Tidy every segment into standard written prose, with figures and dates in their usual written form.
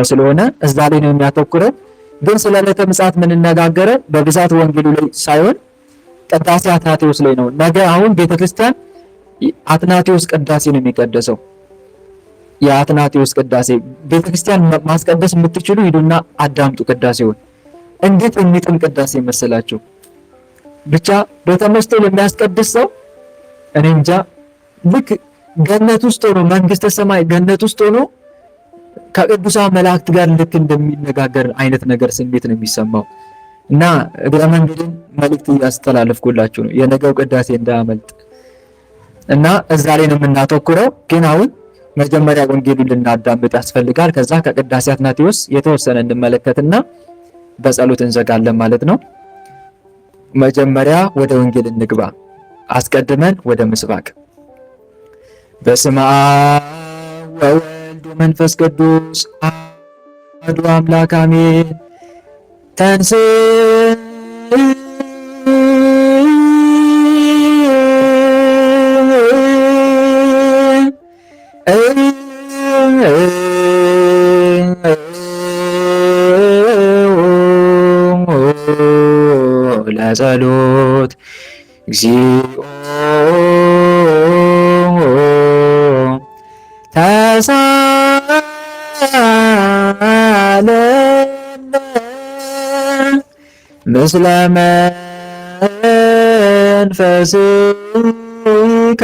ስለሆነ እዛ ላይ ነው የሚያተኩረው። ግን ስለ ዕለተ ምጽአት የምንነጋገረው በብዛት ወንጌሉ ላይ ሳይሆን ቅዳሴ አትናቴዎስ ላይ ነው። ነገ አሁን ቤተክርስቲያን አትናቴዎስ ቅዳሴ ነው የሚቀደሰው። የአትናቴዎስ ቅዳሴ ቤተክርስቲያን ማስቀደስ የምትችሉ ሂዱና አዳምጡ ቅዳሴውን። እንዴት የሚጥም ቅዳሴ መሰላችሁ! ብቻ በተመስጦ የሚያስቀድስ ሰው እኔ እንጃ፣ ልክ ገነት ውስጥ ሆኖ መንግስተ ሰማይ ገነት ውስጥ ሆኖ ከቅዱሳን መላእክት ጋር ልክ እንደሚነጋገር አይነት ነገር ስሜት ነው የሚሰማው። እና እግረ መንገድን መልእክት እያስተላለፍኩላችሁ ነው፣ የነገው ቅዳሴ እንዳያመልጥ እና እዛ ላይ ነው የምናተኩረው። ግን አሁን መጀመሪያ ወንጌሉን ልናዳምጥ ያስፈልጋል። ከዛ ከቅዳሴ አትናቴዎስ የተወሰነ እንመለከትና በጸሎት እንዘጋለን ማለት ነው። መጀመሪያ ወደ ወንጌል እንግባ፣ አስቀድመን ወደ ምስባክ። በስመ አብ ወወልድ ወመንፈስ ቅዱስ አሐዱ አምላክ አሜን። ተንሥእ ለጸሎት እግዚኦ ተሳለነ ምስለ መንፈስከ።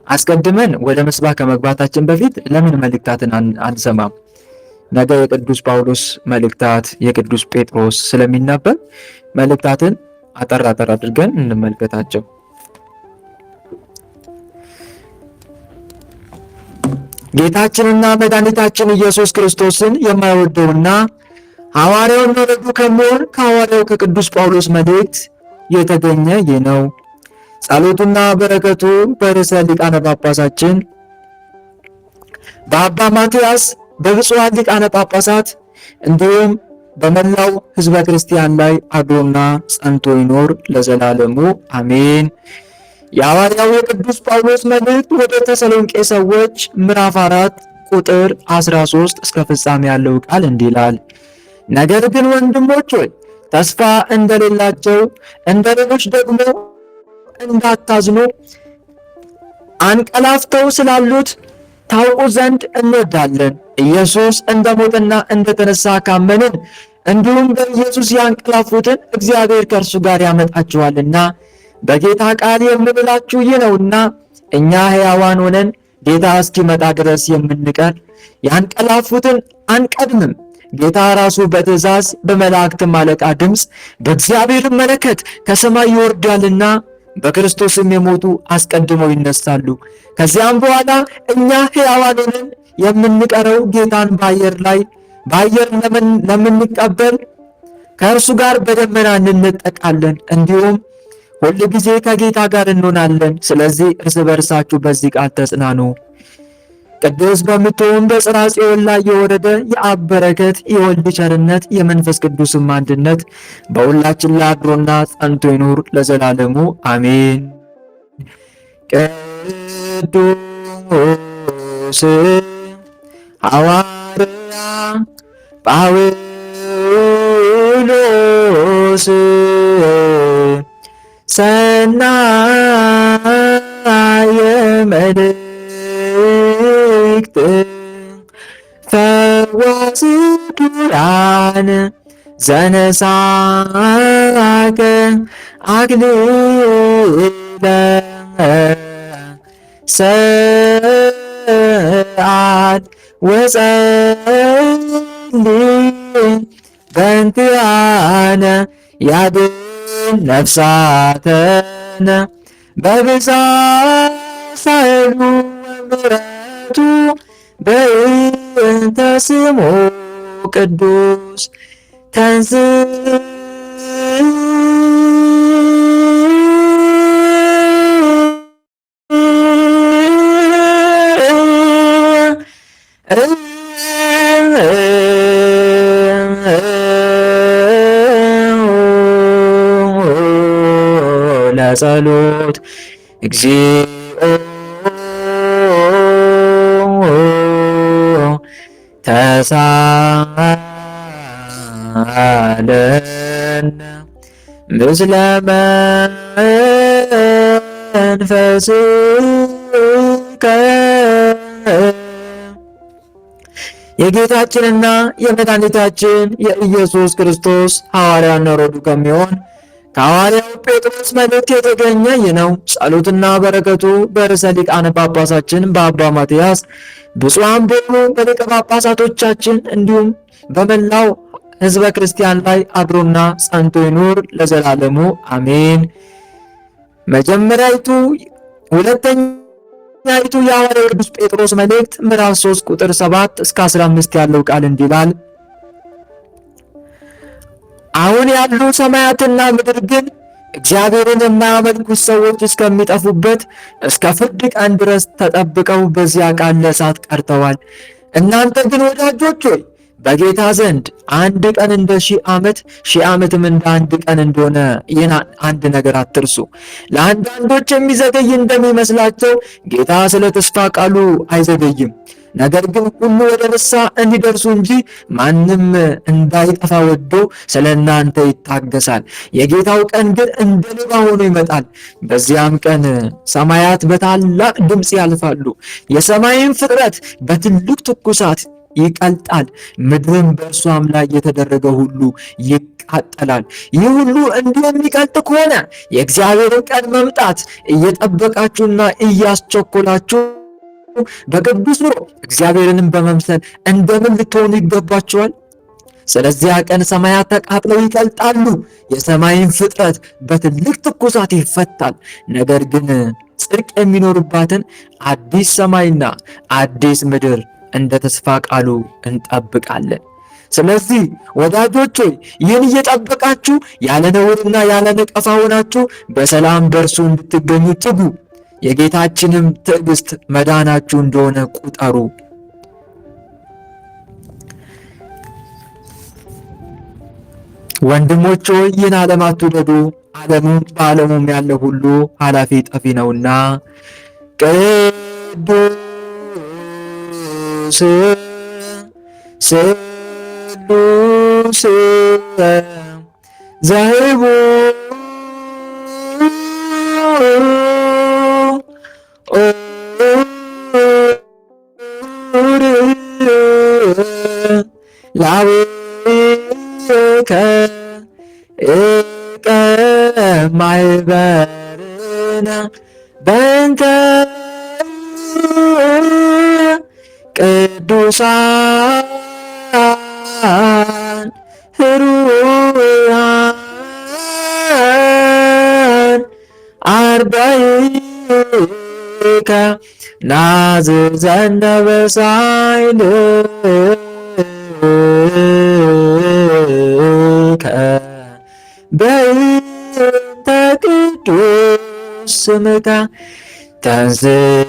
አስቀድመን ወደ ምስባክ ከመግባታችን በፊት ለምን መልእክታትን አንሰማም? ነገ የቅዱስ ጳውሎስ መልእክታት፣ የቅዱስ ጴጥሮስ ስለሚነበብ መልእክታትን አጠር አድርገን እንመልከታቸው። ጌታችንና መድኃኒታችን ኢየሱስ ክርስቶስን የማይወደውና ሐዋርያው ወዳጁ ከሚሆን ከሐዋርያው ከቅዱስ ጳውሎስ መልእክት የተገኘ ይህ ነው። ጸሎቱና በረከቱ በርዕሰ ሊቃነ ጳጳሳችን በአባ ማትያስ በብፁዓን ሊቃነ ጳጳሳት እንዲሁም በመላው ሕዝበ ክርስቲያን ላይ አድሮና ጸንቶ ይኖር ለዘላለሙ አሜን። የሐዋርያው የቅዱስ ጳውሎስ መልእክት ወደ ተሰሎንቄ ሰዎች ምዕራፍ 4 ቁጥር 13 እስከ ፍጻሜ ያለው ቃል እንዲህ ይላል። ነገር ግን ወንድሞች ሆይ ተስፋ እንደሌላቸው እንደ ሌሎች ደግሞ እንዳታዝኑ አንቀላፍተው ስላሉት ታውቁ ዘንድ እንወዳለን። ኢየሱስ እንደሞተና እንደተነሳ ካመንን እንዲሁም በኢየሱስ ያንቀላፉትን እግዚአብሔር ከእርሱ ጋር ያመጣቸዋልና በጌታ ቃል የምንላችሁ ይህ ነውና እኛ ሕያዋን ሆነን ጌታ እስኪመጣ ድረስ የምንቀር ያንቀላፉትን አንቀድምም። ጌታ ራሱ በትእዛዝ በመላእክትም አለቃ ድምፅ በእግዚአብሔር መለከት ከሰማይ ይወርዳልና በክርስቶስም የሞቱ አስቀድመው ይነሳሉ። ከዚያም በኋላ እኛ ሕያዋን ሆነን የምንቀረው ጌታን በአየር ለምንቀበል ከእርሱ ጋር በደመና እንነጠቃለን፣ እንዲሁም ሁል ጊዜ ከጌታ ጋር እንሆናለን። ስለዚህ እርስ በርሳችሁ በዚህ ቃል ተጽናኑ። ቅዱስ በምትሆን በጽርሐ ጽዮን ላይ የወረደ የአብ በረከት የወልድ ቸርነት የመንፈስ ቅዱስም አንድነት በሁላችን ላይ አድሮና ጸንቶ ይኑር ለዘላለሙ አሜን። ቅዱስ ሐዋርያ ጳውሎስ ሰናየ መልእክት ፈዋስ ዱራን ዘነሳከ አክሊለ ሰዓት ወጸልይ በእንቲአነ ያድን ነፍሳተነ በብዛት ሳይሉ ወምሕረቱ በእንተ ስሙ ቅዱስ ተንሥእ ለጸሎት እግዚኦ ተሳለነ ምስለ መንፈስከ። የጌታችንና የመድኃኒታችን የኢየሱስ ክርስቶስ ሐዋርያና ረዱ ከሚሆን ከሐዋርያው ጴጥሮስ መልእክት የተገኘ ይህ ነው። ጸሎትና በረከቱ በርዕሰ ሊቃነ ጳጳሳችን በአባ ማትያስ ብፁዓን በሆኑ በሊቀ ጳጳሳቶቻችን እንዲሁም በመላው ሕዝበ ክርስቲያን ላይ አድሮና ጸንቶ ይኑር ለዘላለሙ አሜን። ሁለተኛይቱ የሐዋርያው ቅዱስ ጴጥሮስ መልእክት ምዕራፍ 3 ቁጥር 7 እስከ 15 ያለው ቃል እንዲህ ይላል። አሁን ያሉ ሰማያትና ምድር ግን እግዚአብሔርን የማያመልኩት ሰዎች እስከሚጠፉበት እስከ ፍርድ ቀን ድረስ ተጠብቀው በዚያ ቃል ለእሳት ቀርተዋል። እናንተ ግን ወዳጆች ሆይ በጌታ ዘንድ አንድ ቀን እንደ 1000 ዓመት 1000 ዓመትም እንደ አንድ ቀን እንደሆነ ይህን አንድ ነገር አትርሱ። ለአንዳንዶች የሚዘገይ እንደሚመስላቸው ጌታ ስለ ተስፋ ቃሉ አይዘገይም፣ ነገር ግን ሁሉ ወደ ንስሐ እንዲደርሱ እንጂ ማንም እንዳይጠፋ ወዶ ስለ እናንተ ይታገሳል። የጌታው ቀን ግን እንደ ሌባ ሆኖ ይመጣል። በዚያም ቀን ሰማያት በታላቅ ድምፅ ያልፋሉ፣ የሰማይን ፍጥረት በትልቅ ትኩሳት ይቀልጣል፣ ምድርም በእርሷም ላይ የተደረገ ሁሉ ይቃጠላል። ይህ ሁሉ እንዲህ የሚቀልጥ ከሆነ የእግዚአብሔርን ቀን መምጣት እየጠበቃችሁና እያስቸኮላችሁ በቅዱስ ኑሮ እግዚአብሔርንም በመምሰል እንደምን ልትሆኑ ይገባችኋል? ስለዚያ ቀን ሰማያት ተቃጥለው ይቀልጣሉ፣ የሰማይን ፍጥረት በትልቅ ትኩሳት ይፈታል። ነገር ግን ጽድቅ የሚኖርባትን አዲስ ሰማይና አዲስ ምድር እንደ ተስፋ ቃሉ እንጠብቃለን። ስለዚህ ወዳጆች ሆይ ይህን እየጠበቃችሁ ያለ ነውርና ያለ ነቀፋ ሆናችሁ በሰላም በእርሱ እንድትገኙ ትጉ። የጌታችንም ትዕግስት መዳናችሁ እንደሆነ ቁጠሩ። ወንድሞች ሆይ ይህን ዓለም አትውደዱ፣ ዓለሙም በዓለሙም ያለ ሁሉ ኃላፊ ጠፊ ነውና። ቅዱስ ስሉስ ዘህቡ ላዊከ እቀ ማኅበርነ በእንተ ቅዱሳን ኅሩያን አርዳኢከ ናዝዘነ በሳይልከ በእንተ ቅዱስ ስምከ ተንሥእ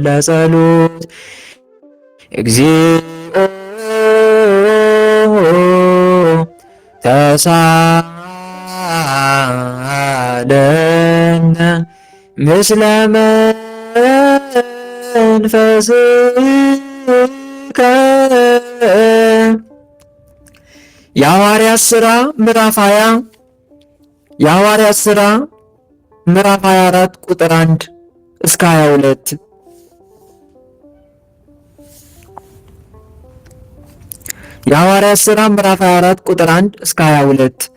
ለጸሎት እግዚኦ ተሳለነ ምስለ መንፈስከ። የሐዋርያት ሥራ ምዕራፍ 20 የሐዋርያት ሥራ ምዕራፍ 24 ቁጥር 1 እስከ 22። የሐዋርያት ሥራ ምዕራፍ 24 ቁጥር 1 እስከ 22።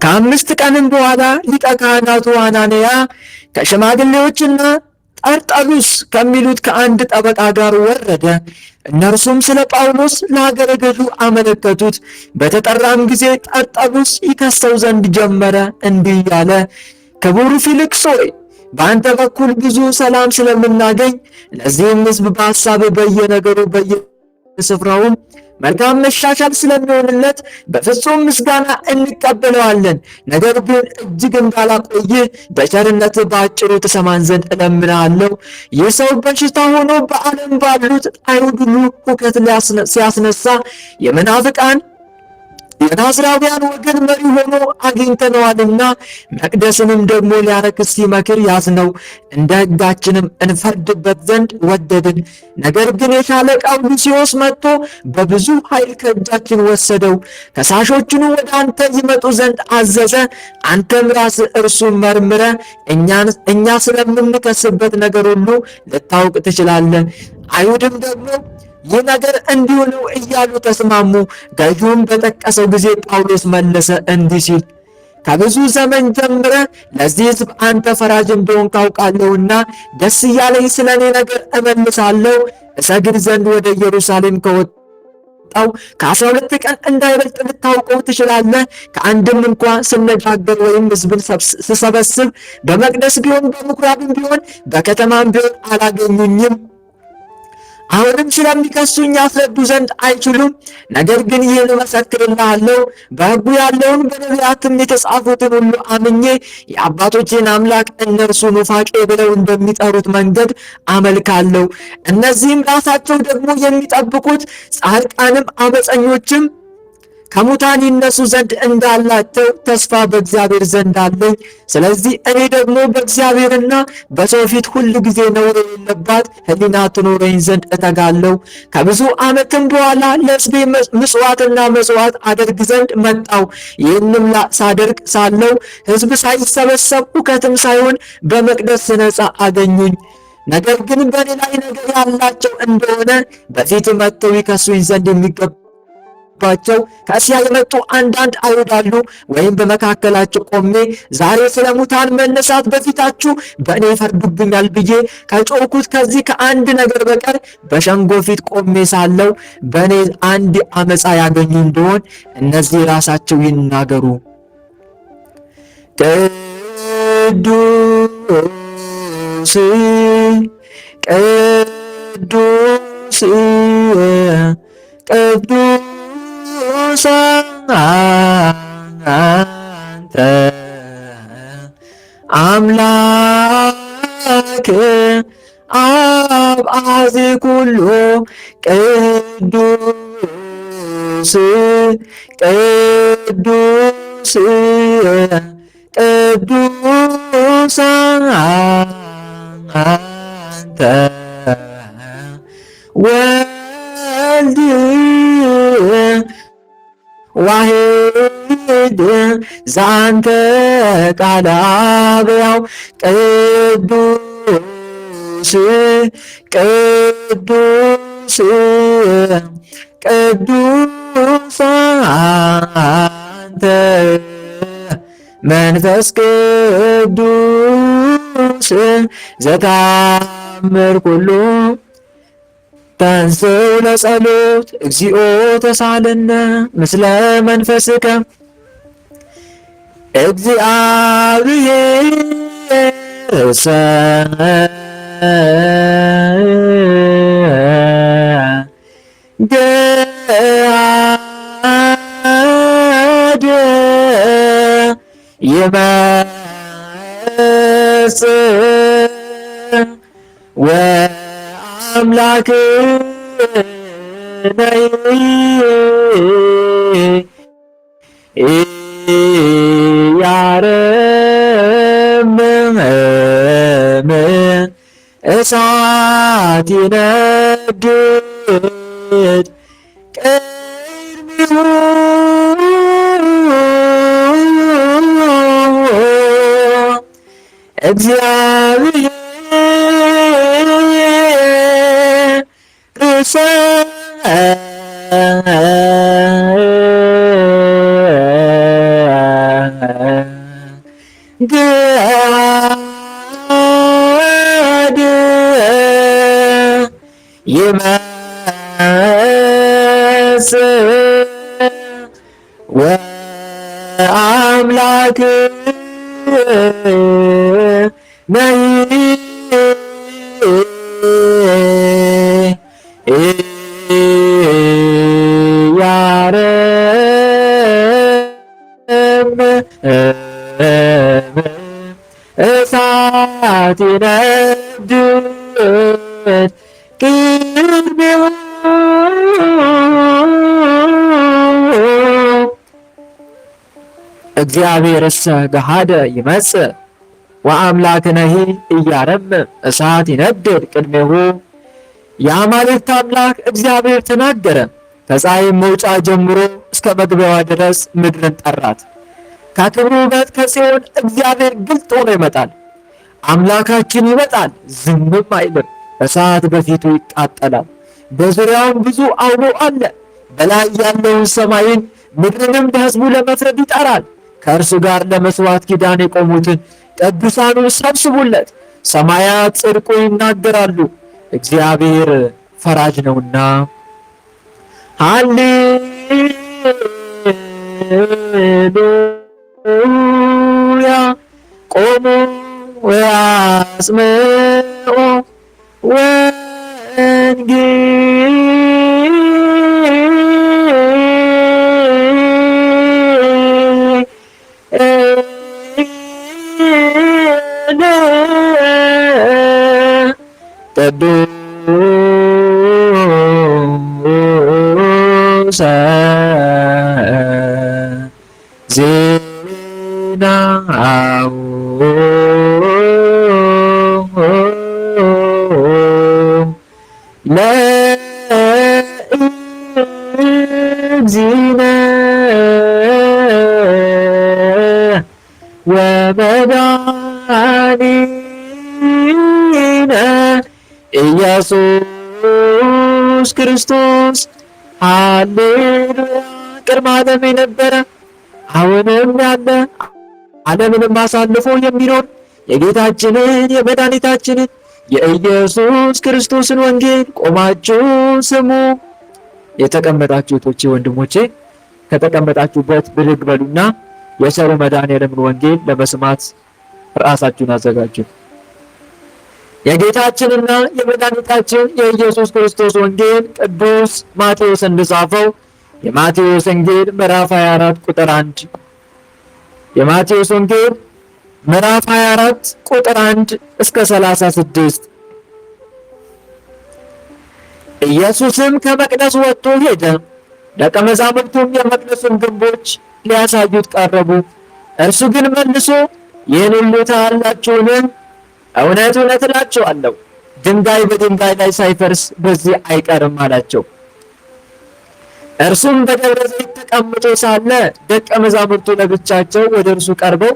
ከ5 ቀንም በኋላ ሊቀ ካህናቱ ሐናንያ ከሽማግሌዎችና ጠርጠሉስ ከሚሉት ከአንድ ጠበቃ ጋር ወረደ። እነርሱም ስለ ጳውሎስ ለሀገረ ገዡ አመለከቱት። በተጠራም ጊዜ ጠርጠሉስ ይከሰው ዘንድ ጀመረ፣ እንዲህ እያለ ክቡር ፊልክስ ሆይ በአንተ በኩል ብዙ ሰላም ስለምናገኝ ለዚህም ሕዝብ በሐሳብ በየነገሩ በየስፍራውም መልካም መሻሻል ስለሚሆንለት በፍጹም ምስጋና እንቀበለዋለን። ነገር ግን እጅግ እንዳላቆይህ በቸርነት በአጭሩ ትሰማን ዘንድ እለምናለሁ። ይህ ሰው በሽታ ሆኖ በዓለም ባሉት አይሁድ ሁሉ ሁከት ሲያስነሳ የመናፍቃን የናዝራውያን ወገን መሪ ሆኖ አግኝተነዋልና መቅደስንም ደግሞ ሊያረክስ ሲመክር ያዝነው፣ እንደ ሕጋችንም እንፈርድበት ዘንድ ወደድን። ነገር ግን የሻለቃው ሉስዮስ መጥቶ በብዙ ኃይል ከእጃችን ወሰደው። ከሳሾቹን ወደ አንተ ይመጡ ዘንድ አዘዘ። አንተም ራስህ እርሱን መርምረ እኛ ስለምንከስበት ነገር ሁሉ ልታውቅ ትችላለህ። አይሁድም ደግሞ ይህ ነገር እንዲሁ ነው እያሉ ተስማሙ። ገዢውም በጠቀሰው ጊዜ ጳውሎስ መለሰ እንዲህ ሲል፣ ከብዙ ዘመን ጀምረ ለዚህ ሕዝብ አንተ ፈራጅ እንደሆንክ አውቃለሁና ደስ እያለኝ ስለ እኔ ነገር እመልሳለሁ። እሰግድ ዘንድ ወደ ኢየሩሳሌም ከወጣው ከ12 ቀን እንዳይበልጥ ልታውቀው ትችላለህ። ከአንድም እንኳ ስነጋገር ወይም ሕዝብን ስሰበስብ በመቅደስ ቢሆን በምኩራብም ቢሆን በከተማም ቢሆን አላገኙኝም። አሁንም ስለሚከሱኝ ያስረዱ ዘንድ አይችሉም። ነገር ግን ይህን እመሰክርልሃለሁ፣ በሕጉ ያለውን በነቢያትም የተጻፉትን ሁሉ አምኜ የአባቶቼን አምላክ እነርሱ ኑፋቄ ብለው እንደሚጠሩት መንገድ አመልካለሁ። እነዚህም ራሳቸው ደግሞ የሚጠብቁት ጻድቃንም አመፀኞችም ከሙታን ይነሱ ዘንድ እንዳላቸው ተስፋ በእግዚአብሔር ዘንድ አለኝ። ስለዚህ እኔ ደግሞ በእግዚአብሔርና በሰው ፊት ሁል ጊዜ ነውር የሌለባት ሕሊና ትኖረኝ ዘንድ እተጋለሁ። ከብዙ ዓመትም በኋላ ለሕዝቤ ምጽዋትና መሥዋዕት አደርግ ዘንድ መጣው። ይህንም ሳደርግ ሳለው ሕዝብ ሳይሰበሰብ ሁከትም ሳይሆን በመቅደስ ስነጻ አገኙኝ። ነገር ግን በእኔ ላይ ነገር ያላቸው እንደሆነ በፊት መጥተው ይከሱኝ ዘንድ የሚገባቸው ከእስያ የመጡ አንዳንድ አይሁድ አሉ። ወይም በመካከላቸው ቆሜ ዛሬ ስለ ሙታን መነሳት በፊታችሁ በእኔ ይፈርዱብኛል ብዬ ከጮኩት ከዚህ ከአንድ ነገር በቀር በሸንጎ ፊት ቆሜ ሳለው በእኔ አንድ አመፃ ያገኙ እንደሆን እነዚህ ራሳቸው ይናገሩ። ቅዱስ ቅዱስ ቅዱስ አንተ አምላክ አብ አሐዜ ኩሉ ቅዱስ ቅዱስ ቅዱስ አንተ ወልድ ዋሕድ ዛንተ ቃለ አብ ሕያው ቅዱስ ቅዱስ ቅዱስ አንተ መንፈስ ቅዱስ ዘታምር ኩሉ ተንሥኡ ለጸሎት እግዚኦ ተሳለነ ምስለ መንፈስከ እግዚአብሔር ገሃደ ይመጽእ ወአምላክ ያረምም እሳት ይነድድ ቅድሚሁ እግዚአብሔር ገሃደ ይመጽእ ወአምላክ ነይ እሳት ይነድድ ቅድሜሁ እግዚአብሔርሰ ገሃደ ይመጽእ ወአምላክነሂ ኢያረምም እሳት ይነድድ ቅድሜሁ። የአማልክት አምላክ እግዚአብሔር ተናገረ፣ ከፀሐይም መውጫ ጀምሮ እስከ መግቢያዋ ድረስ ምድርን ጠራት። ከክብሩ ውበት ከጽዮን እግዚአብሔር ግልጥ ሆኖ ይመጣል። አምላካችን ይመጣል፣ ዝምም አይልም። እሳት በፊቱ ይቃጠላል፣ በዙሪያውም ብዙ አውሎ አለ። በላይ ያለውን ሰማይን ምድርንም በሕዝቡ ለመፍረድ ይጠራል። ከእርሱ ጋር ለመስዋዕት ኪዳን የቆሙትን ቅዱሳኑን ሰብስቡለት። ሰማያት ጽድቁ ይናገራሉ፣ እግዚአብሔር ፈራጅ ነውና። ሃሌሉያ ቆሙ ወአጽምዑ ቅዱሰ ዜናው ለእግዚእነ ወመድኃኒነ ኢየሱስ ክርስቶስ። ሃሌሉያ። ቅድመ ዓለም የነበረ አሁንም ያለ ዓለምንም አሳልፎ የሚኖር የጌታችንን የመድኃኒታችንን የኢየሱስ ክርስቶስን ወንጌል ቆማችሁ ስሙ። የተቀመጣችሁ እህቶቼ ወንድሞቼ፣ ከተቀመጣችሁበት ብድግ በሉና የቸሩ መድኃኔዓለምን ወንጌል ለመስማት ራሳችሁን አዘጋጁ። የጌታችንና የመድኃኒታችን የኢየሱስ ክርስቶስ ወንጌል ቅዱስ ማቴዎስ እንደጻፈው የማቴዎስ ወንጌል ምዕራፍ 24 ቁጥር 1 የማቴዎስ ወንጌል ምዕራፍ 24 ቁጥር 1 እስከ 36 ኢየሱስም ከመቅደስ ወጥቶ ሄደ። ደቀ መዛሙርቱም የመቅደሱን ግንቦች ሊያሳዩት ቀረቡ። እርሱ ግን መልሶ ይህን ሁሉ ታያላችሁን? እውነት እውነት እላችኋለሁ ድንጋይ በድንጋይ ላይ ሳይፈርስ በዚህ አይቀርም አላቸው። እርሱም በደብረ ዘይት ተቀምጦ ሳለ ደቀ መዛሙርቱ ለብቻቸው ወደ እርሱ ቀርበው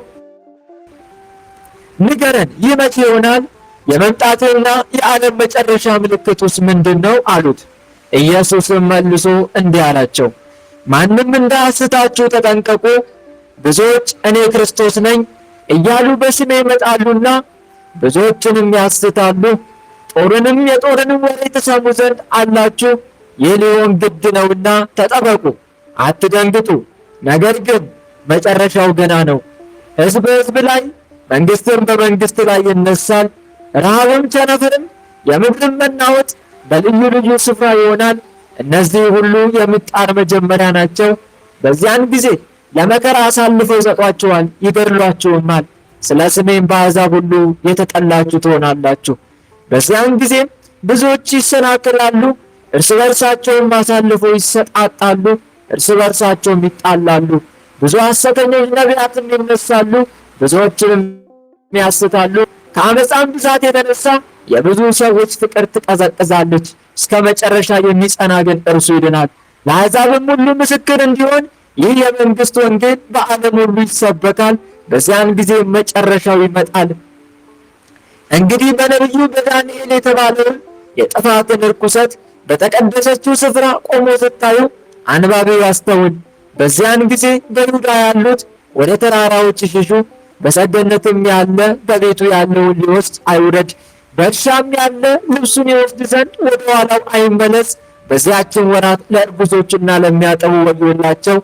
ንገረን፣ ይህ መቼ ይሆናል? የመምጣትና የዓለም መጨረሻ ምልክቱስ ምንድን ነው? አሉት። ኢየሱስም መልሶ እንዲህ አላቸው፣ ማንም እንዳያስታችሁ ተጠንቀቁ። ብዙዎች እኔ ክርስቶስ ነኝ እያሉ በስሜ ይመጣሉና ብዙዎችንም ያስታሉ። ጦርንም የጦርንም ወሬ ትሰሙ ዘንድ አላችሁ። ይህ ሊሆን ግድ ነውና ተጠበቁ፣ አትደንግጡ። ነገር ግን መጨረሻው ገና ነው። ሕዝብ በሕዝብ ላይ መንግስትም በመንግስት ላይ ይነሳል። ረሃብም ቸነፈርም የምድርም መናወጥ በልዩ ልዩ ስፍራ ይሆናል። እነዚህ ሁሉ የምጣር መጀመሪያ ናቸው። በዚያን ጊዜ ለመከራ አሳልፈው ይሰጧችኋል፣ ይገድሏችሁማል። ስለ ስሜም በአሕዛብ ሁሉ የተጠላችሁ ትሆናላችሁ። በዚያን ጊዜም ብዙዎች ይሰናከላሉ፣ እርስ በርሳቸውም አሳልፈው ይሰጣጣሉ፣ እርስ በርሳቸውም ይጣላሉ። ብዙ ሐሰተኞች ነቢያትም ይነሳሉ፣ ብዙዎችንም ያስታሉ። ከአመፃም ብዛት የተነሳ የብዙ ሰዎች ፍቅር ትቀዘቅዛለች። እስከ መጨረሻ የሚጸና ግን እርሱ ይድናል። ለአሕዛብም ሁሉ ምስክር እንዲሆን ይህ የመንግስት ወንጌል በዓለም ሁሉ ይሰበካል። በዚያን ጊዜ መጨረሻው ይመጣል። እንግዲህ በነቢዩ በዳንኤል የተባለውን የጥፋትን ርኩሰት በተቀደሰችው ስፍራ ቆሞ ስታዩ አንባቢው ያስተውል። በዚያን ጊዜ በይሁዳ ያሉት ወደ ተራራዎች ይሽሹ። በሰገነትም ያለ በቤቱ ያለውን ሊወስድ አይውረድ። በእርሻም ያለ ልብሱን ይወስድ ዘንድ ወደ ኋላው አይመለስ። በዚያችን ወራት ለእርጉዞችና ለሚያጠቡ ወዮላቸው።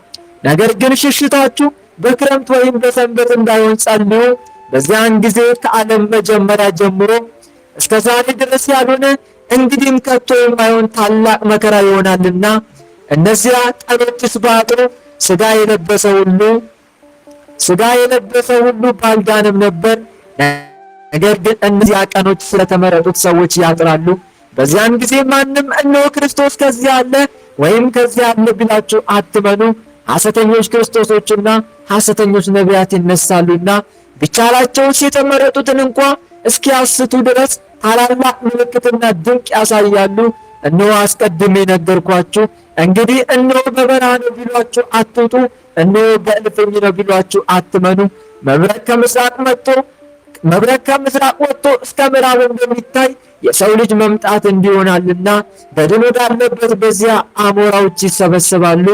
ነገር ግን ሽሽታችሁ በክረምት ወይም በሰንበት እንዳይሆን ጸልዩ። በዚያን ጊዜ ከዓለም መጀመሪያ ጀምሮ እስከ ዛሬ ድረስ ያልሆነ እንግዲህም ከቶ የማይሆን ታላቅ መከራ ይሆናልና። እነዚያ ቀኖችስ ባጥሩ ሥጋ የለበሰ ሁሉ ባልዳንም ነበር። ነገር ግን እነዚያ ቀኖች ስለተመረጡት ሰዎች ያጥራሉ። በዚያን ጊዜ ማንም እነሆ ክርስቶስ ከዚህ አለ ወይም ከዚህ አለ ቢላችሁ አትመኑ። ሐሰተኞች ክርስቶሶችና ሐሰተኞች ነቢያት ይነሳሉና ቢቻላቸውስ የተመረጡትን እንኳ እስኪያስቱ ድረስ ታላላቅ ምልክትና ድንቅ ያሳያሉ። እነሆ አስቀድሜ ነገርኳችሁ። እንግዲህ እነሆ በበረሃ ነው ቢሏችሁ አትውጡ፣ እነሆ በእልፍኝ ነው ቢሏችሁ አትመኑ። መብረቅ ከምስራቅ ወጥቶ እስከ ምዕራብ እንደሚታይ የሰው ልጅ መምጣት እንዲሆናልና በድን ወዳለበት በዚያ አሞራዎች ይሰበሰባሉ።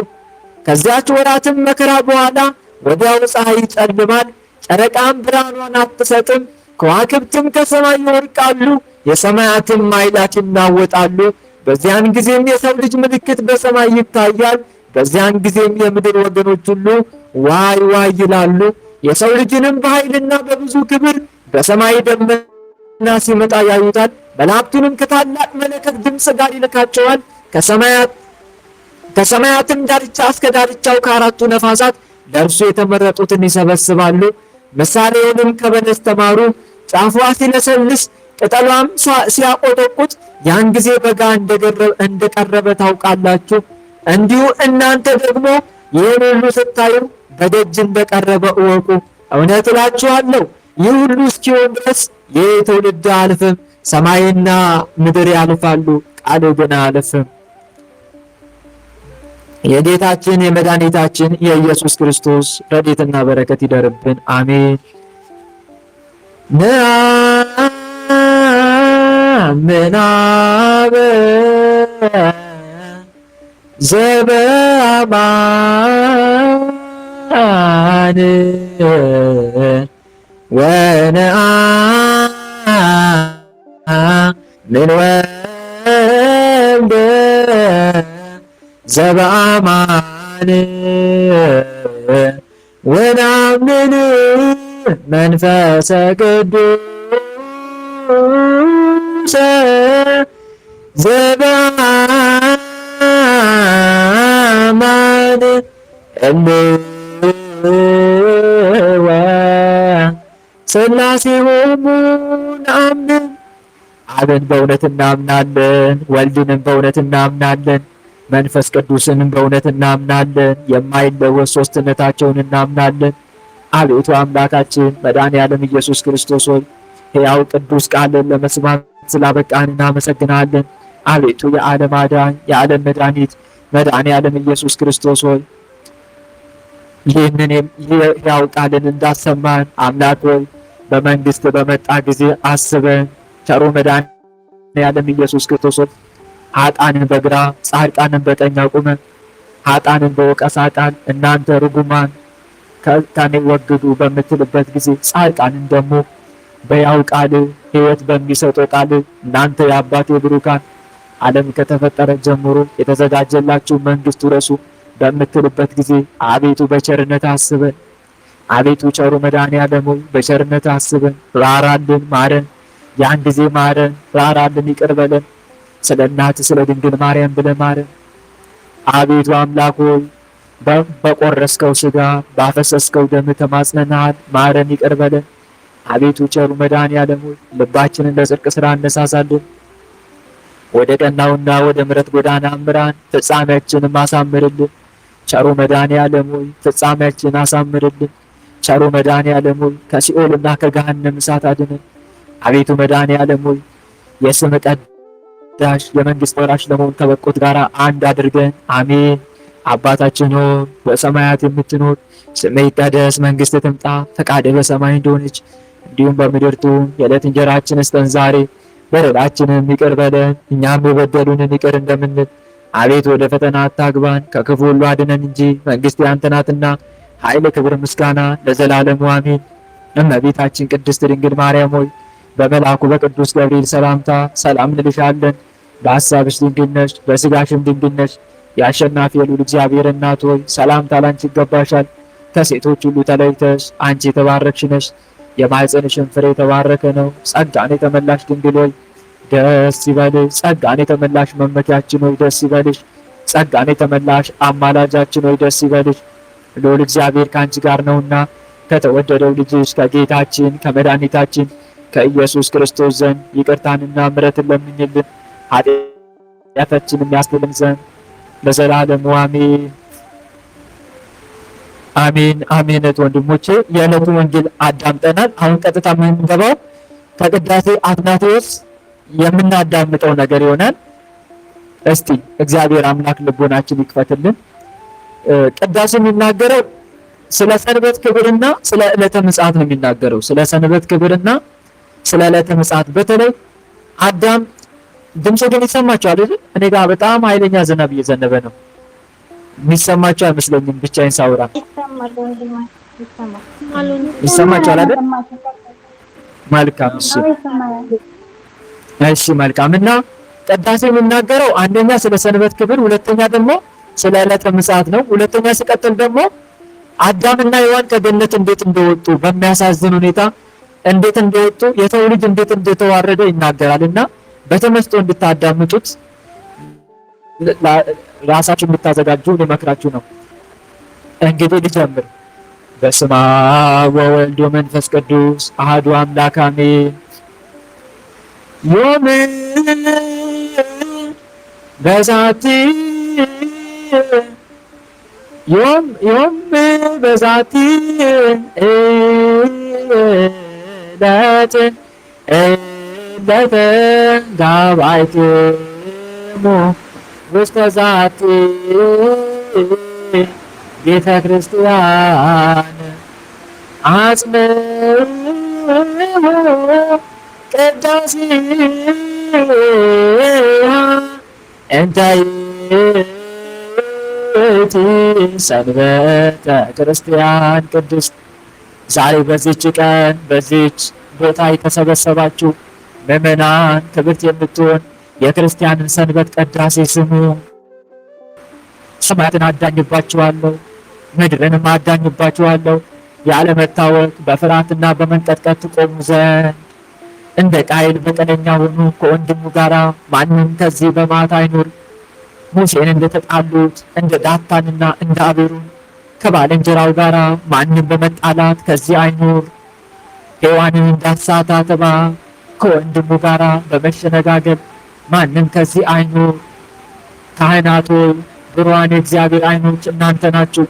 ከዚያች ወራትም መከራ በኋላ ወዲያው ፀሐይ ይጨልማል፣ ጨረቃም ብርሃኗን አትሰጥም፣ ከዋክብትም ከሰማይ ይወድቃሉ፣ የሰማያትም ኃይላት ይናወጣሉ። በዚያን ጊዜም የሰው ልጅ ምልክት በሰማይ ይታያል። በዚያን ጊዜም የምድር ወገኖች ሁሉ ዋይ ዋይ ይላሉ። የሰው ልጅንም በኃይልና በብዙ ክብር በሰማይ ደመና ሲመጣ ያዩታል። መላእክቱንም ከታላቅ መለከት ድምፅ ጋር ይልካቸዋል። ከሰማያትም ዳርቻ እስከ ዳርቻው ከአራቱ ነፋሳት ለእርሱ የተመረጡትን ይሰበስባሉ። ምሳሌውንም ከበለስ ተማሩ። ጫፏ ሲለሰልስ ቅጠሏም ሲያቆጠቁጥ ያን ጊዜ በጋ እንደቀረበ ታውቃላችሁ። እንዲሁ እናንተ ደግሞ ይህን ሁሉ ስታዩ በደጅ እንደቀረበ እወቁ። እውነት እላችኋለሁ ይህ ሁሉ እስኪሆን ድረስ ይህ ትውልድ አያልፍም። ሰማይና ምድር ያልፋሉ፣ ቃሌ ግን አያልፍም። የጌታችን የመድኃኒታችን የኢየሱስ ክርስቶስ ረድኤትና በረከት ይደርብን፣ አሜን። ምናበ ዘበአማን ወነአ ምን ወልደ ዘበአማን ወናምን መንፈሰ ቅዱስ ዘበአማን እምወ ሥላሴሆሙ ነአምን። አብን በእውነት እናምናለን፣ ወልድንም በእውነት እናምናለን፣ መንፈስ ቅዱስንም በእውነት እናምናለን። የማይለወጥ ሦስትነታቸውን እናምናለን። አቤቱ አምላካችን መድኃኔዓለም ኢየሱስ ክርስቶስ ሆይ ሕያው ቅዱስ ቃልን ለመስማት ስላበቃን እናመሰግናለን። አቤቱ የዓለም አዳኝ የዓለም መድኃኒት መድኃኔዓለም ኢየሱስ ክርስቶስ ሆይ ይህንን ሕያው ቃልን እንዳሰማን አምላክ ሆይ በመንግስት በመጣ ጊዜ አስበን። ቸሩ መድኃኔዓለም ኢየሱስ ክርስቶስ ሆይ ኃጥአንን በግራ ጻድቃንን በቀኝ አቁመን ኃጥአንን በወቀሳ ቃል እናንተ ርጉማን ከኔ ወግዱ በምትልበት ጊዜ ጻድቃንን ደግሞ በሕያው ቃል ሕይወት በሚሰጠው ቃል እናንተ የአባቴ ብሩካን ዓለም ከተፈጠረ ጀምሮ የተዘጋጀላችሁ መንግስት ውረሱ በምትልበት ጊዜ አቤቱ በቸርነት አስበን። አቤቱ ቸሩ መድኃኔዓለም ሆይ በቸርነት አስበን፣ ራራልን፣ ማረን። ያን ጊዜ ማረን፣ ራራልን፣ ይቅር በለን። ስለ እናት ስለ ድንግል ማርያም ብለህ ማረን። አቤቱ አምላክ ሆይ በቆረስከው ሥጋ ባፈሰስከው ደም ተማጽነናል፣ ማረን፣ ይቅር በለን። አቤቱ ቸሩ መድኃኔዓለም ሆይ ልባችንን ለጽድቅ ሥራ አነሳሳልን። ወደ ቀናውና ወደ ምሕረት ጎዳና ምራን፣ ፍጻሜያችንን አሳምርልን። ቸሩ መድኃኔዓለም ሆይ ፍጻሜያችንን አሳምርልን። ቸሩ መድኃኔዓለም ሆይ ከሲኦልና ከገሃነም እሳት አድነን። አቤቱ መድኃኔዓለም ሆይ የስም ቀዳሽ የመንግስት ወራሽ ለመሆን ከበቁት ጋር አንድ አድርገን፣ አሜን። አባታችን ሆይ በሰማያት የምትኖር ስምህ ይቀደስ፣ መንግስትህ ትምጣ፣ ፈቃድህ በሰማይ እንደሆነች እንዲሁም በምድር ትሁን። የዕለት እንጀራችንን ስጠን ዛሬ፣ በደላችንን ይቅር በለን እኛም የበደሉንን ይቅር እንደምንል። አቤት ወደ ፈተና አታግባን፣ ከክፉ ሁሉ አድነን እንጂ መንግስት ያንተ ናትና ኃይል፣ ክብር፣ ምስጋና ለዘላለሙ አሜን። እመቤታችን ቅድስት ድንግል ማርያም ሆይ በመልአኩ በቅዱስ ገብርኤል ሰላምታ ሰላም እንልሻለን። በሐሳብሽ ድንግል ነሽ፣ በሥጋሽም ድንግል ነሽ። የአሸናፊ የልዑል እግዚአብሔር እናት ሆይ ሰላምታ ላንቺ ይገባሻል። ከሴቶች ሁሉ ተለይተሽ አንቺ የተባረክሽ ነሽ፣ የማኅፀንሽን ፍሬ የተባረከ ነው። ጸጋን የተመላሽ ድንግል ሆይ ደስ ይበልሽ። ጸጋን የተመላሽ መመኪያችን ሆይ ደስ ይበልሽ። ጸጋን የተመላሽ አማላጃችን ሆይ ደስ ይበልሽ። ልዑል እግዚአብሔር ከአንቺ ጋር ነውና ከተወደደው ልጅሽ ከጌታችን ከመድኃኒታችን ከኢየሱስ ክርስቶስ ዘንድ ይቅርታንና ምሕረትን ለምኝልን ኃጢአታችንን ያስተሰርይልን ዘንድ ለዘላለሙ አሜን አሜን አሜን። ወንድሞቼ የዕለቱ ወንጌል አዳምጠናል። አሁን ቀጥታ የምንገባው ከቅዳሴ አትናቴዎስ የምናዳምጠው ነገር ይሆናል። እስቲ እግዚአብሔር አምላክ ልቦናችን ይክፈትልን። ቅዳሴ የሚናገረው ስለ ሰንበት ክብርና ስለ ዕለተ ምጽአት ነው የሚናገረው። ስለ ሰንበት ክብርና ስለ ዕለተ ምጽአት። በተለይ አዳም ድምፁ ግን ይሰማቸዋል አይደል? እኔ ጋር በጣም ኃይለኛ ዝናብ እየዘነበ ነው። የሚሰማቸው አይመስለኝም ብቻዬን ሳውራ። ይሰማቸዋል አይደል? መልካም እሺ መልካም። እና ቅዳሴ የሚናገረው አንደኛ ስለ ሰንበት ክብር፣ ሁለተኛ ደግሞ ስለ ዕለተ ምጽአት ነው። ሁለተኛ ሲቀጥል ደግሞ አዳምና ሔዋን ከገነት እንዴት እንደወጡ በሚያሳዝን ሁኔታ እንዴት እንደወጡ የሰው ልጅ እንዴት እንደተዋረደ ይናገራልና በተመስጦ እንድታዳምጡት ራሳችሁ እንድታዘጋጁ ልመክራችሁ ነው። እንግዲህ ልጀምር። በስመ አብ ወወልድ ወመንፈስ ቅዱስ አሐዱ አምላክ አሜን። ዮም በዛቲ በዛቲ ዕለት ዕለተ ጋባይክሙ ውስተ ዛቲ ቤተ ክርስቲያን አጽምዑ ቅዳሴሃ እንተ ይእቲ ሰንበተ ክርስቲያን ቅድስት። ዛሬ በዚች ቀን በዚች ቦታ የተሰበሰባችሁ ምዕመናን ክብርት የምትሆን የክርስቲያንን ሰንበት ቅዳሴ ስሙ። ሰማያትን አዳኝባችኋለሁ፣ ምድርንም አዳኝባችኋለሁ። ያለመታወክ በፍርሃትና በመንቀጥቀጥ ትቆሙ ዘንድ እንደ ቃየል በቀለኛ ሆኑ፣ ከወንድሙ ጋራ ማንም ከዚህ በማታ አይኑር። ሙሴን እንደተጣሉት እንደ ዳታንና እንደ አቤሮን ከባልንጀራው ጋራ ማንም በመጣላት ከዚህ አይኑር። ሔዋንን እንዳሳታት እባብ ከወንድሙ ጋራ በመሸነጋገል ማንም ከዚህ አይኑር። ካህናት ሆይ ብሩዓን የእግዚአብሔር ዓይኖች እናንተ ናችሁ።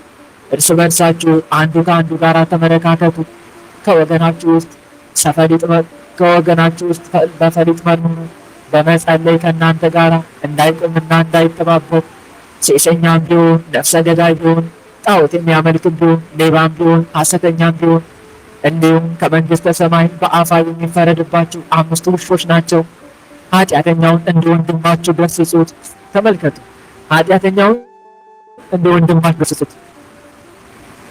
እርስ በርሳችሁ አንዱ ከአንዱ ጋር ተመለካከቱ። ከወገናችሁ ውስጥ በፈሊጥ መርምሩ። በመጸለይ ከእናንተ ጋር እንዳይቆምና እንዳይተባበር ሴሰኛም ቢሆን ነፍሰ ገዳይ ቢሆን ጣዖት የሚያመልክም ቢሆን ሌባም ቢሆን ሐሰተኛም ቢሆን እንዲሁም ከመንግሥተ ሰማይ በአፋ የሚፈረድባቸው 5 ውሾች ናቸው። ኃጢአተኛውን እንደ ወንድማችሁ ገሥጹት። ተመልከቱ፣ ኃጢአተኛውን እንደ ወንድማችሁ ገሥጹት።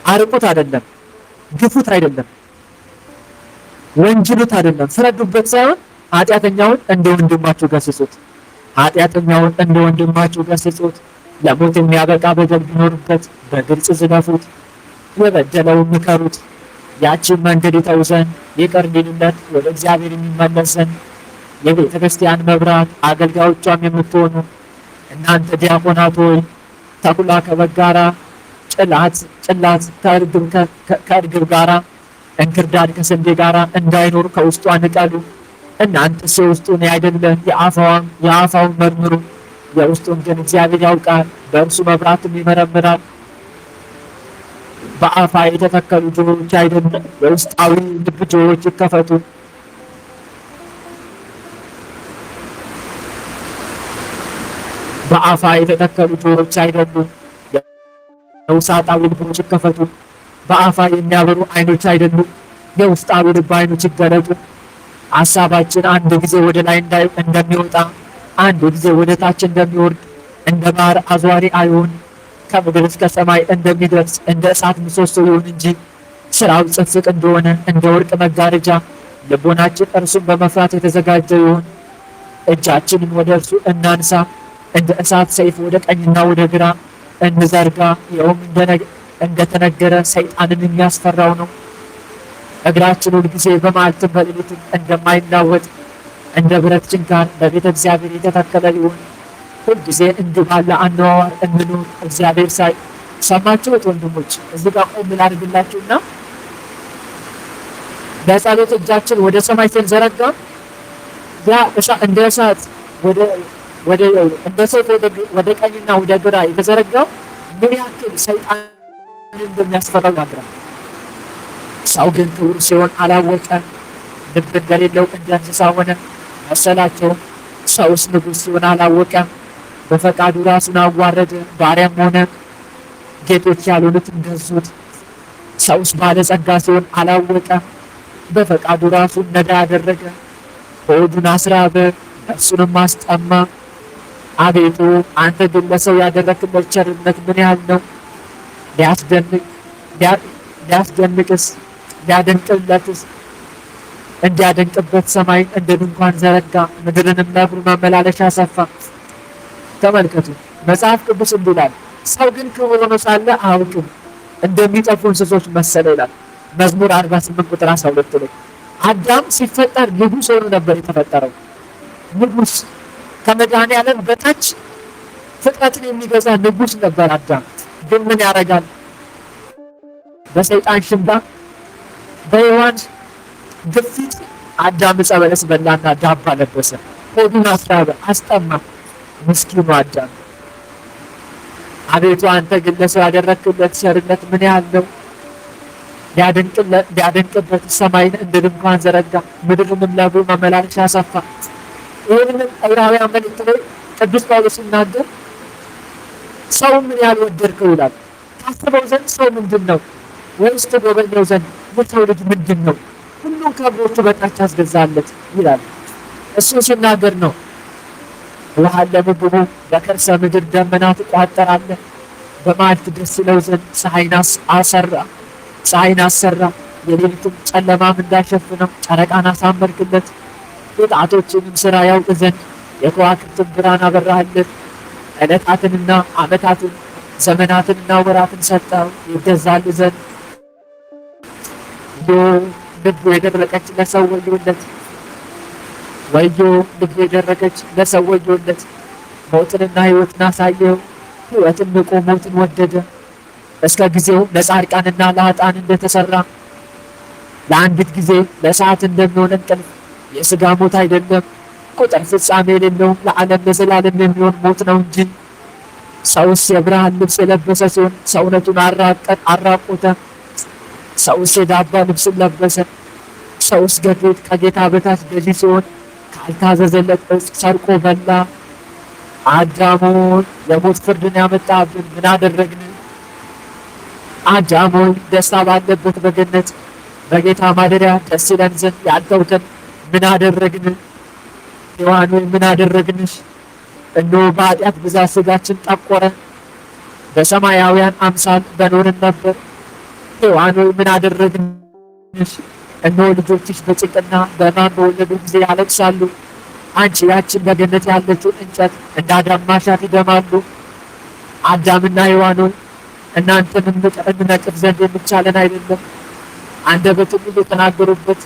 አርቁት አይደለም፣ ግፉት አይደለም፣ ወንጅሉት አይደለም፣ ፍረዱበት ሳይሆን ኃጢአተኛውን እንደ ወንድማችሁ ገሥጹት። ኃጢአተኛውን እንደ ወንድማችሁ ገሥጹት። ለሞት የሚያበቃ በደል ቢኖርበት በግልጽ ዝለፉት፣ የበደለውን ምከሩት። ያችን መንገድ ይተው ዘንድ ይቅር እንዲልለት ወደ እግዚአብሔር የሚመለስ ዘንድ የቤተ ክርስቲያን መብራት አገልጋዮቿም የምትሆኑ እናንተ ዲያቆናት ሆይ ተኩላ ከበግ ጋራ ጭላት ከእርግብ ጋራ እንክርዳድ ከስንዴ ጋራ እንዳይኖር ከውስጧ ንቀሉ። እናንተስ የውስጡን ያይደለ የአፋውን መርምሩ፣ የውስጡን ግን እግዚአብሔር ያውቃል፣ በእርሱ መብራትም ይመረምራል። በአፋ የተተከሉ ጆሮዎች አይደለም፣ የውስጣዊ ልብ ጆሮዎች ይከፈቱ። በአፋ የተተከሉ ጆሮዎች አይደሉም፣ የውስጣዊ ልቦች ይከፈቱ። በአፋ የሚያበሩ አይኖች አይደሉም፣ የውስጣዊ ልብ አይኖች ይገለጡ። ሐሳባችን አንድ ጊዜ ወደ ላይ እንደሚወጣ አንድ ጊዜ ወደ ታች እንደሚወርድ እንደ ባህር አዟሪ አይሆን፣ ከምድር እስከ ሰማይ እንደሚደርስ እንደ እሳት ምሰሶ ይሁን እንጂ ስራው ጽፍቅ እንደሆነ እንደ ወርቅ መጋረጃ ልቦናችን እርሱን በመፍራት የተዘጋጀ ይሁን። እጃችንን ወደ እርሱ እናንሳ፣ እንደ እሳት ሰይፍ ወደ ቀኝና ወደ ግራ እንዘርጋ። ይኸውም እንደተነገረ ሰይጣንን የሚያስፈራው ነው። እግራችን ሁልጊዜ በመዓልትም በሌሊትም እንደማይናወጥ እንደ ብረት ችንካር በቤተ እግዚአብሔር የተተከለ ይሁን። ሁልጊዜ እንዲህ ባለ አነዋዋር እንኑር። እግዚአብሔር ሳይ ሰማችሁት ወንድሞች። እዚህ ጋር ቆም ላድርግላችሁና በጸሎት እጃችን ወደ ሰማይ ስንዘረጋ ያ እንደ እሳት ወደ እንደ ሰይፍ ወደ ቀኝና ወደ ግራ የተዘረጋው ምን ያክል ሰይጣንን እንደሚያስፈራው ያድራል። ሰው ግን ክቡር ሲሆን አላወቀ፣ ልብ እንደሌለው እንደ እንስሳ ሆነ መሰላቸው። ሰውስ ንጉሥ ሲሆን አላወቀም፣ በፈቃዱ ራሱን አዋረደ፣ ባሪያም ሆነ፣ ጌቶች ያልሆኑትን ገዙት። ሰውስ ባለጸጋ ሲሆን አላወቀም፣ በፈቃዱ ራሱን ነዳ አደረገ፣ ሆዱን አስራበ፣ ነፍሱንም አስጠማ። አቤቱ አንተ ግን ለሰው ያደረክለት ቸርነት ምን ያህል ነው! ሊያስደንቅስ ሊያደንቅለትስ እንዲያደንቅበት ሰማይን እንደ ድንኳን ዘረጋ፣ ምድርንም ለእግሩ መመላለሻ ሰፋ። ተመልከቱ፣ መጽሐፍ ቅዱስ እንዲህ ይላል፣ ሰው ግን ክቡር ሆኖ ሳለ አያውቅም፣ እንደሚጠፉ እንስሶች መሰለ ይላል መዝሙር 48 ቁጥር 12 ላይ። አዳም ሲፈጠር ንጉሥ ሆኖ ነበር የተፈጠረው። ንጉሥ ከመድኃኔዓለም በታች ፍጥረትን የሚገዛ ንጉሥ ነበር አዳም። ግን ምን ያደርጋል? በሰይጣን ሽንባ በሔዋን ግፊት አዳም ዕፀ በለስ በላና ዳባ ለበሰ፣ ሆዱን አስራበ፣ አስጠማ። ምስኪኑ አዳም። አቤቱ አንተ ግን ለሰው ያደረክለት ቸርነት ምን ያህል ነው! ሊያደንቅበት ሰማይን እንደ ድንኳን ዘረጋ፣ ምድርንም ለእግሩ መመላለሻ ሰፋ። ይህንንም ዕብራውያን መልእክት ላይ ቅዱስ ጳውሎስ ሲናገር ሰው ምን ያህል ወደድከው ይላል። ታስበው ዘንድ ሰው ምንድን ነው? ወይስ ትጎበኘው ዘንድ የሰው ልጅ ምንድን ነው? ሁሉም ከእግሮቹ በታች አስገዛለት ይላል። እሱ ሲናገር ነው ውሃን ለምግቡ በከርሰ ምድር ደመና ትቋጠራለህ። በመዓልት ደስ ይለው ዘንድ ፀሐይን አሰራ፣ የሌሊቱም ጨለማም እንዳይሸፍነው ጨረቃን አሳመርክለት። የጣቶችንም ሥራ ያውቅ ዘንድ የከዋክብትን ብርሃን አበራህለት። ዕለታትንና ዓመታትን ዘመናትንና ወራትን ሰጠው ይገዛል ዘንድ። ልቡ የደረቀች ለሰው ወዮለት፣ ወዮ ልቡ የደረቀች ለሰው ወዮለት። ሞትንና ሕይወትን አሳየው፣ ሕይወትን ንቆ ሞትን ወደደ። እስከ ጊዜው ለጻድቃንና ለኃጥአን እንደተሰራ ለአንዲት ጊዜ ለሰዓት እንደሚሆን እንቅልፍ የሥጋ ሞት አይደለም። ቁጥር ፍጻሜ የሌለውም ለዓለም ለዘላለም የሚሆን ሞት ነው እንጂ። ሰውስ የብርሃን ልብስ የለበሰ ሲሆን ሰውነቱን አራቆተ። ሰውስ የዳባ ልብስን ለበሰ። ሰውስ ከጌታ በታች ገዢ ሲሆን ካልታዘዘለት ሰርቆ በላ። አዳሞን የሞት ፍርድን ያመጣብን ምን አደረግን? አዳሞን ደስታ ባለበት በገነት በጌታ ማደሪያ ደስ ይለን ዘንድ ያልተውከን ምን አደረግን? ሔዋን ሆይ ምን አደረግንሽ? እነሆ በኃጢአት ብዛት ሥጋችን ጠቆረ፣ በሰማያውያን አምሳል በኖርን ነበር። ሔዋን ሆይ ምን አደረግንሽ? እነሆ ልጆችሽ በጭንቅና በሕማም በወለዱ ጊዜ ያለቅሳሉ። አንቺ ያችን በገነት ያለችውን እንጨት እንዳዳማሻት ይደማሉ። አዳምና ሔዋን ሆይ እናንተን እንነቅፍ ዘንድ የሚቻለን አይደለም። አንደበትን ሁሉ የተናገሩበት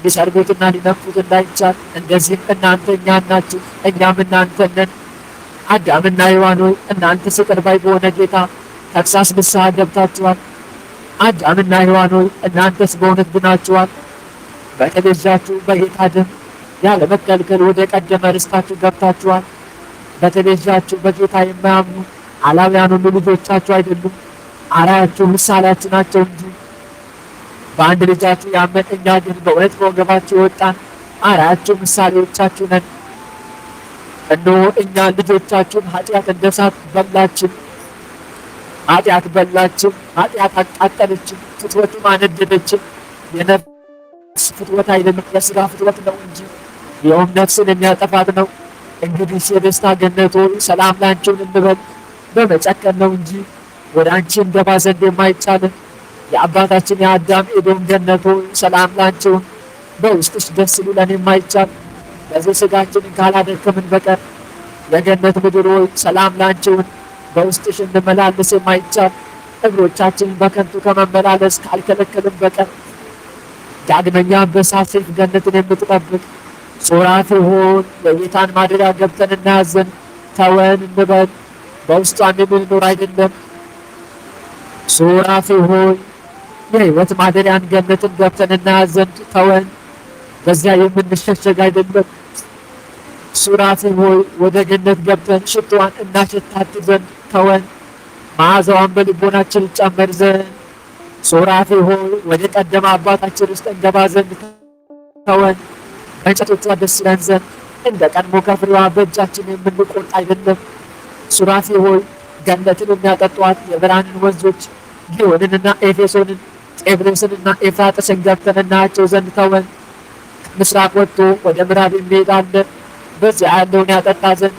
ሊሰርቡትና ሊነቅፉት እንዳይቻል፣ እንደዚህም እናንተ እኛን ናችሁ፣ እኛም እናንተን ነን። አዳምና ሔዋን ሆይ እናንተ ይቅር ባይ በሆነ ጌታ ተግሣጽ ንስሐ ገብታችኋል። አዳምና ሔዋን ሆይ እናንተስ በእውነት ድናችኋል። በተቤዣችሁ በጌታ ደም ያለ መከልከል ወደ ቀደመ ርስታችሁ ገብታችኋል። በተቤዣችሁ በጌታ የማያምኑ አላውያን ሁሉ ልጆቻችሁ አይደሉም፣ አርአያችሁ ምሳሌያችሁ ናቸው እንጂ። በአንድ ልጃችሁ ያመን እኛ ግን በእውነት በወገባችሁ የወጣን አርአያችሁ ምሳሌዎቻችሁ ነን። እነሆ እኛ ልጆቻችሁን ኃጢአት እንደ እሳት በላችን፣ ኃጢአት በላችን፣ ኃጢአት አቃጠለችን፣ ፍትወቱም አነደደችን። የነፍስ ፍትወት አይደለም የሥጋ ፍትወት ነው እንጂ ይኸውም ነፍስን የሚያጠፋት ነው። እንግዲህ የደስታ ገነት ሆይ ሰላም ላንቺውን እንበል በመጨከን ነው እንጂ ወደ አንቺ እንገባ ዘንድ የማይቻልን የአባታችን የአዳም ኤዶም ገነት ሆይ ሰላም ላንቺውን በውስጥሽ ደስ ሊለን የማይቻል በዚህ ሥጋችንን ካላደከምን በቀር የገነት ምድር ሆይ ሰላም ላንቺውን በውስጥሽ እንመላለስ የማይቻል እግሮቻችንን በከንቱ ከመመላለስ ካልከለከልን በቀር ዳግመኛ በእሳት ሰይፍ ገነትን የምትጠብቅ ሱራፌ ሆይ የጌታን ማደሪያ ገብተን እናያዘን ተወን እንበል፣ በውስጧም የምንኖር አይደለም። ሱራፌ ሆይ የሕይወት ማደሪያን ገነትን ገብተን እናያት ዘንድ ተወን። በዚያ የምንሸሸግ አይደለም። ሱራፌ ሆይ ወደ ገነት ገብተን ሽቷን እናሸታት ዘንድ ተወን። መዓዛዋን በልቦናችን ይጨመር ዘንድ ሱራፌ ሆይ ወደ ቀደመ አባታችን ውስጥ እንገባ ዘንድ ተወን። በእንጨቶቿ ደስ ይለን ዘንድ እንደ ቀድሞ ከፍሬዋ በእጃችን የምንቆርጥ አይደለም። ሱራፌ ሆይ ገነትን የሚያጠጧት የብርሃንን ወንዞች ጊዮንንና ኤፌሶንን ጤብሮስንና ኤፍራጥስን ገብተን እናያቸው ዘንድ ተወን። ከምስራቅ ወጥቶ ወደ ምዕራብ የሚሄድ አለ፣ በዚያ ያለውን ያጠጣ ዘንድ።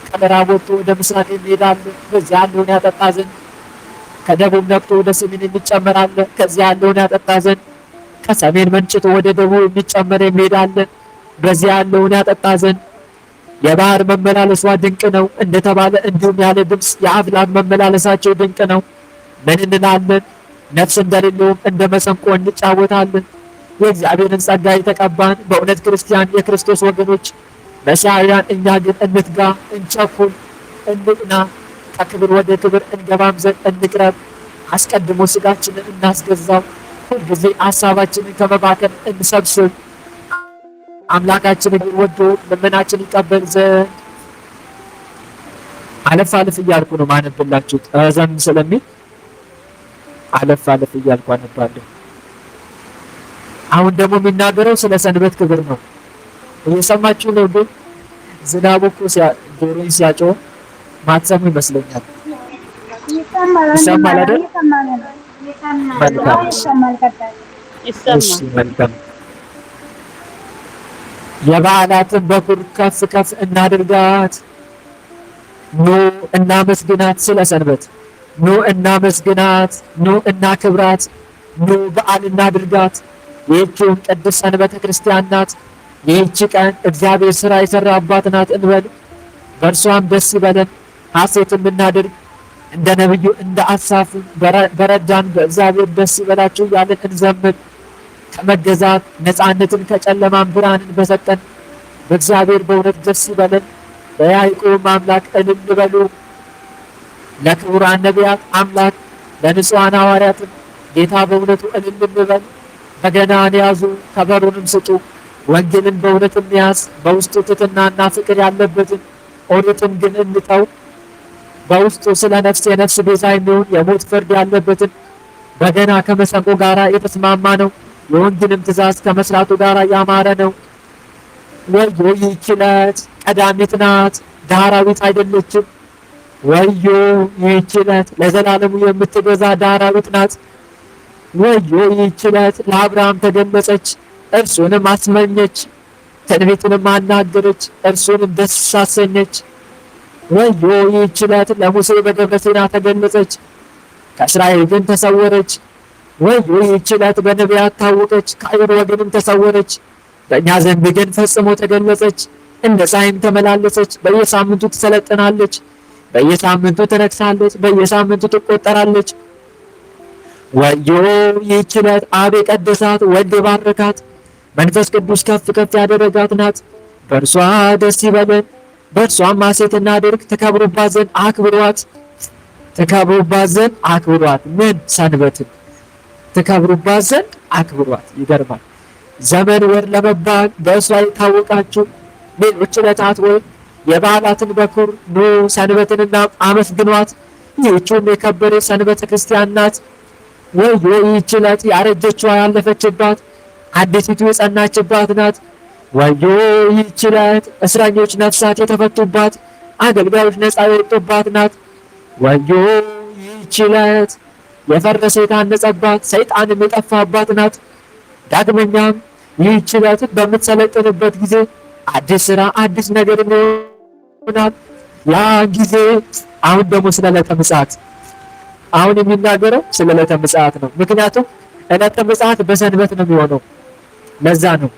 ከምዕራብ ወጥቶ ወደ ምስራቅ የሚሄድ አለ፣ በዚያ ያለውን ያጠጣ ዘንድ። ከደቡብ ነቅቶ ወደ ሰሜን የሚጨመር አለ፣ ከዚያ ያለውን ያጠጣ ዘንድ። ከሰሜን መንጭቶ ወደ ደቡብ የሚጨመር የሚሄድ አለ፣ በዚያ ያለውን ያጠጣ ዘንድ። የባህር መመላለሷ ድንቅ ነው እንደተባለ እንዲሁም ያለ ድምፅ የአፍላግ መመላለሳቸው ድንቅ ነው። ምን እንላለን? ነፍስ እንደሌለውም እንደ መሰንቆ እንጫወታለን። የእግዚአብሔርን ጸጋ የተቀባን በእውነት ክርስቲያን የክርስቶስ ወገኖች መሻውያን፣ እኛ ግን እንትጋ፣ እንቸኩል፣ እንቅና፣ ከክብር ወደ ክብር እንገባም ዘንድ እንቅረብ። አስቀድሞ ስጋችንን እናስገዛው፣ ሁልጊዜ ሀሳባችንን ከመባከን እንሰብስብ። አምላካችን ግን ወዶ ልመናችን ይቀበል ዘንድ አለፍ አለፍ እያልኩ ነው ማነብላችሁ ረዘም ስለሚል አለፍ አለፍ እያልኩ አነባለሁ። አሁን ደግሞ የሚናገረው ስለ ሰንበት ክብር ነው። እየሰማችሁ ነው? ግን ዝናቡ እኮ ጆሮዬን ሲያጮህ ማትሰሙ ይመስለኛል። ይሰማል አይደል? መልካም። የበዓላትን በኩር ከፍ ከፍ እናድርጋት። ኑ እናመስግናት። ስለ ሰንበት ኑ እናመስግናት፣ ኑ እናክብራት፣ ኑ በዓል እናድርጋት። ይህችውም ቅድስት ሰንበተ ክርስቲያን ናት። ይህች ቀን እግዚአብሔር ሥራ የሠራባት ናት እንበል። በእርሷም ደስ ይበለን ሐሴትም እናድርግ። እንደ ነቢዩ እንደ አሳፍ በረዳን በእግዚአብሔር ደስ ይበላችሁ እያልን እንዘምር። ከመገዛት ነፃነትን ከጨለማን ብርሃንን በሰጠን በእግዚአብሔር በእውነት ደስ ይበለን። በያዕቆብ አምላክ እልል በሉ። ለክቡራን ነቢያት አምላክ ለንጹሐን ሐዋርያትም ጌታ በእውነቱ እልል እንበል። በገናን ያዙ ከበሮንም ስጡ። ወንጌልን በእውነት እንያዝ፣ በውስጡ ትሕትናና ፍቅር ያለበትን። ኦሪትን ግን እንተው፣ በውስጡ ስለ ነፍስ የነፍስ ቤዛ የሚሆን የሞት ፍርድ ያለበትን። በገና ከመሰንቆ ጋር የተስማማ ነው፣ የወንጌልም ትእዛዝ ከመስራቱ ጋር ያማረ ነው። ወዮ ይህች ዕለት ቀዳሚት ናት፣ ዳህራዊት አይደለችም። ወዮ ይህች ዕለት ለዘላለሙ የምትገዛ ዳህራዊት ናት። ወዮ ይህች ዕለት ለአብርሃም ተገለጸች፣ እርሱንም አስመኘች። ትንቢትንም አናገረች፣ እርሱንም ደስ አሰኘች። ወዮ ይህች ዕለት ለሙሴ በደብረ ሲና ተገለጸች፣ ከእስራኤል ግን ተሰወረች። ወዮ ይህች ዕለት በነቢያት ታወቀች፣ ከአይሁድ ወገንም ተሰወረች። በእኛ ዘንድ ግን ፈጽሞ ተገለጸች። እንደ ፀሐይም ተመላለሰች። በየሳምንቱ ትሰለጥናለች፣ በየሳምንቱ ትረክሳለች፣ በየሳምንቱ ትቆጠራለች። ወዮ ይህች ዕለት አብ የቀደሳት ወልድ የባረካት መንፈስ ቅዱስ ከፍ ከፍ ያደረጋት ናት። በእርሷ ደስ ይበለን፣ በእርሷም ሐሴት እናድርግ። ተከብሩባት ዘንድ አክብሯት፣ ተከብሩባት ዘንድ አክብሯት። ምን ሰንበትን ተከብሩባት ዘንድ አክብሯት። ይገርማል። ዘመን ወር ለመባል በእርሷ የታወቃችሁ ሌሎች ዕለታት ወይም የበዓላትን በኩር ኑ ሰንበትንና አመስግኗት። ይህችውም የከበረች ሰንበተ ክርስቲያን ናት። ወዮ ይህች ዕለት ያረጀችዋ ያለፈችባት አዲሲቱ የጸናችባት ናት። ወዮ ይህች ዕለት እስረኞች ነፍሳት የተፈቱባት አገልጋዮች ነፃ የወጡባት ናት። ወዮ ይህች ዕለት የፈረሰ የታነጸባት ሰይጣንም የጠፋባት ናት። ዳግመኛም ይህች ዕለት በምትሰለጥንበት ጊዜ አዲስ ሥራ አዲስ ነገር ይሆናል። ያ ጊዜ አሁን ደግሞ ስለ ዕለተ ምጽአት አሁን የሚናገረው ስለ ዕለተ ምጽአት ነው። ምክንያቱም ዕለተ ምጽአት በሰንበት ነው የሚሆነው። ለዛ ነው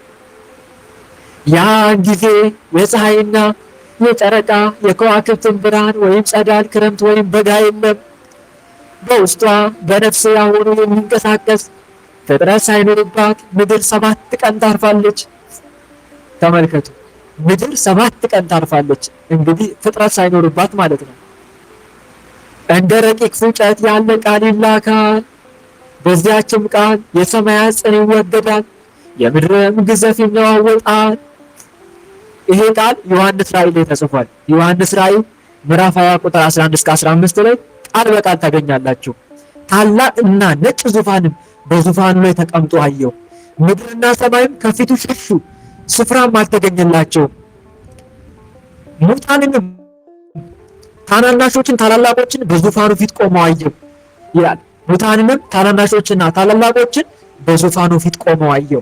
ያን ጊዜ የፀሐይና የጨረቃ የከዋክብትን ብርሃን ወይም ጸዳል ክረምት ወይም በጋ የለም። በውስጧ በነፍስ ያሆኑ የሚንቀሳቀስ ፍጥረት ሳይኖርባት ምድር 7 ቀን ታርፋለች። ተመልከቱ፣ ምድር 7 ቀን ታርፋለች። እንግዲህ ፍጥረት ሳይኖርባት ማለት ነው። እንደ ረቂቅ ፉጨት ያለ ቃል ይላካል፣ በዚያችም ቃል የሰማያት ጽን ይወገዳል፣ የምድርም ግዘፍ ይነዋወጣል። ይሄ ቃል ዮሐንስ ራእይ ላይ ተጽፏል። ዮሐንስ ራእይ ምዕራፍ 20 ቁጥር 11 እስከ 15 ላይ ቃል በቃል ታገኛላችሁ። ታላቅና ነጭ ዙፋንም በዙፋኑ ላይ ተቀምጦ አየሁ። ምድርና ሰማይም ከፊቱ ሸሹ፣ ስፍራም አልተገኘላቸውም። ሙታንንም ታናናሾችን ታላላቆችን በዙፋኑ ፊት ቆመው አየሁ ይላል። ሙታንንም ታናናሾችና ታላላቆችን በዙፋኑ ፊት ቆመው አየሁ።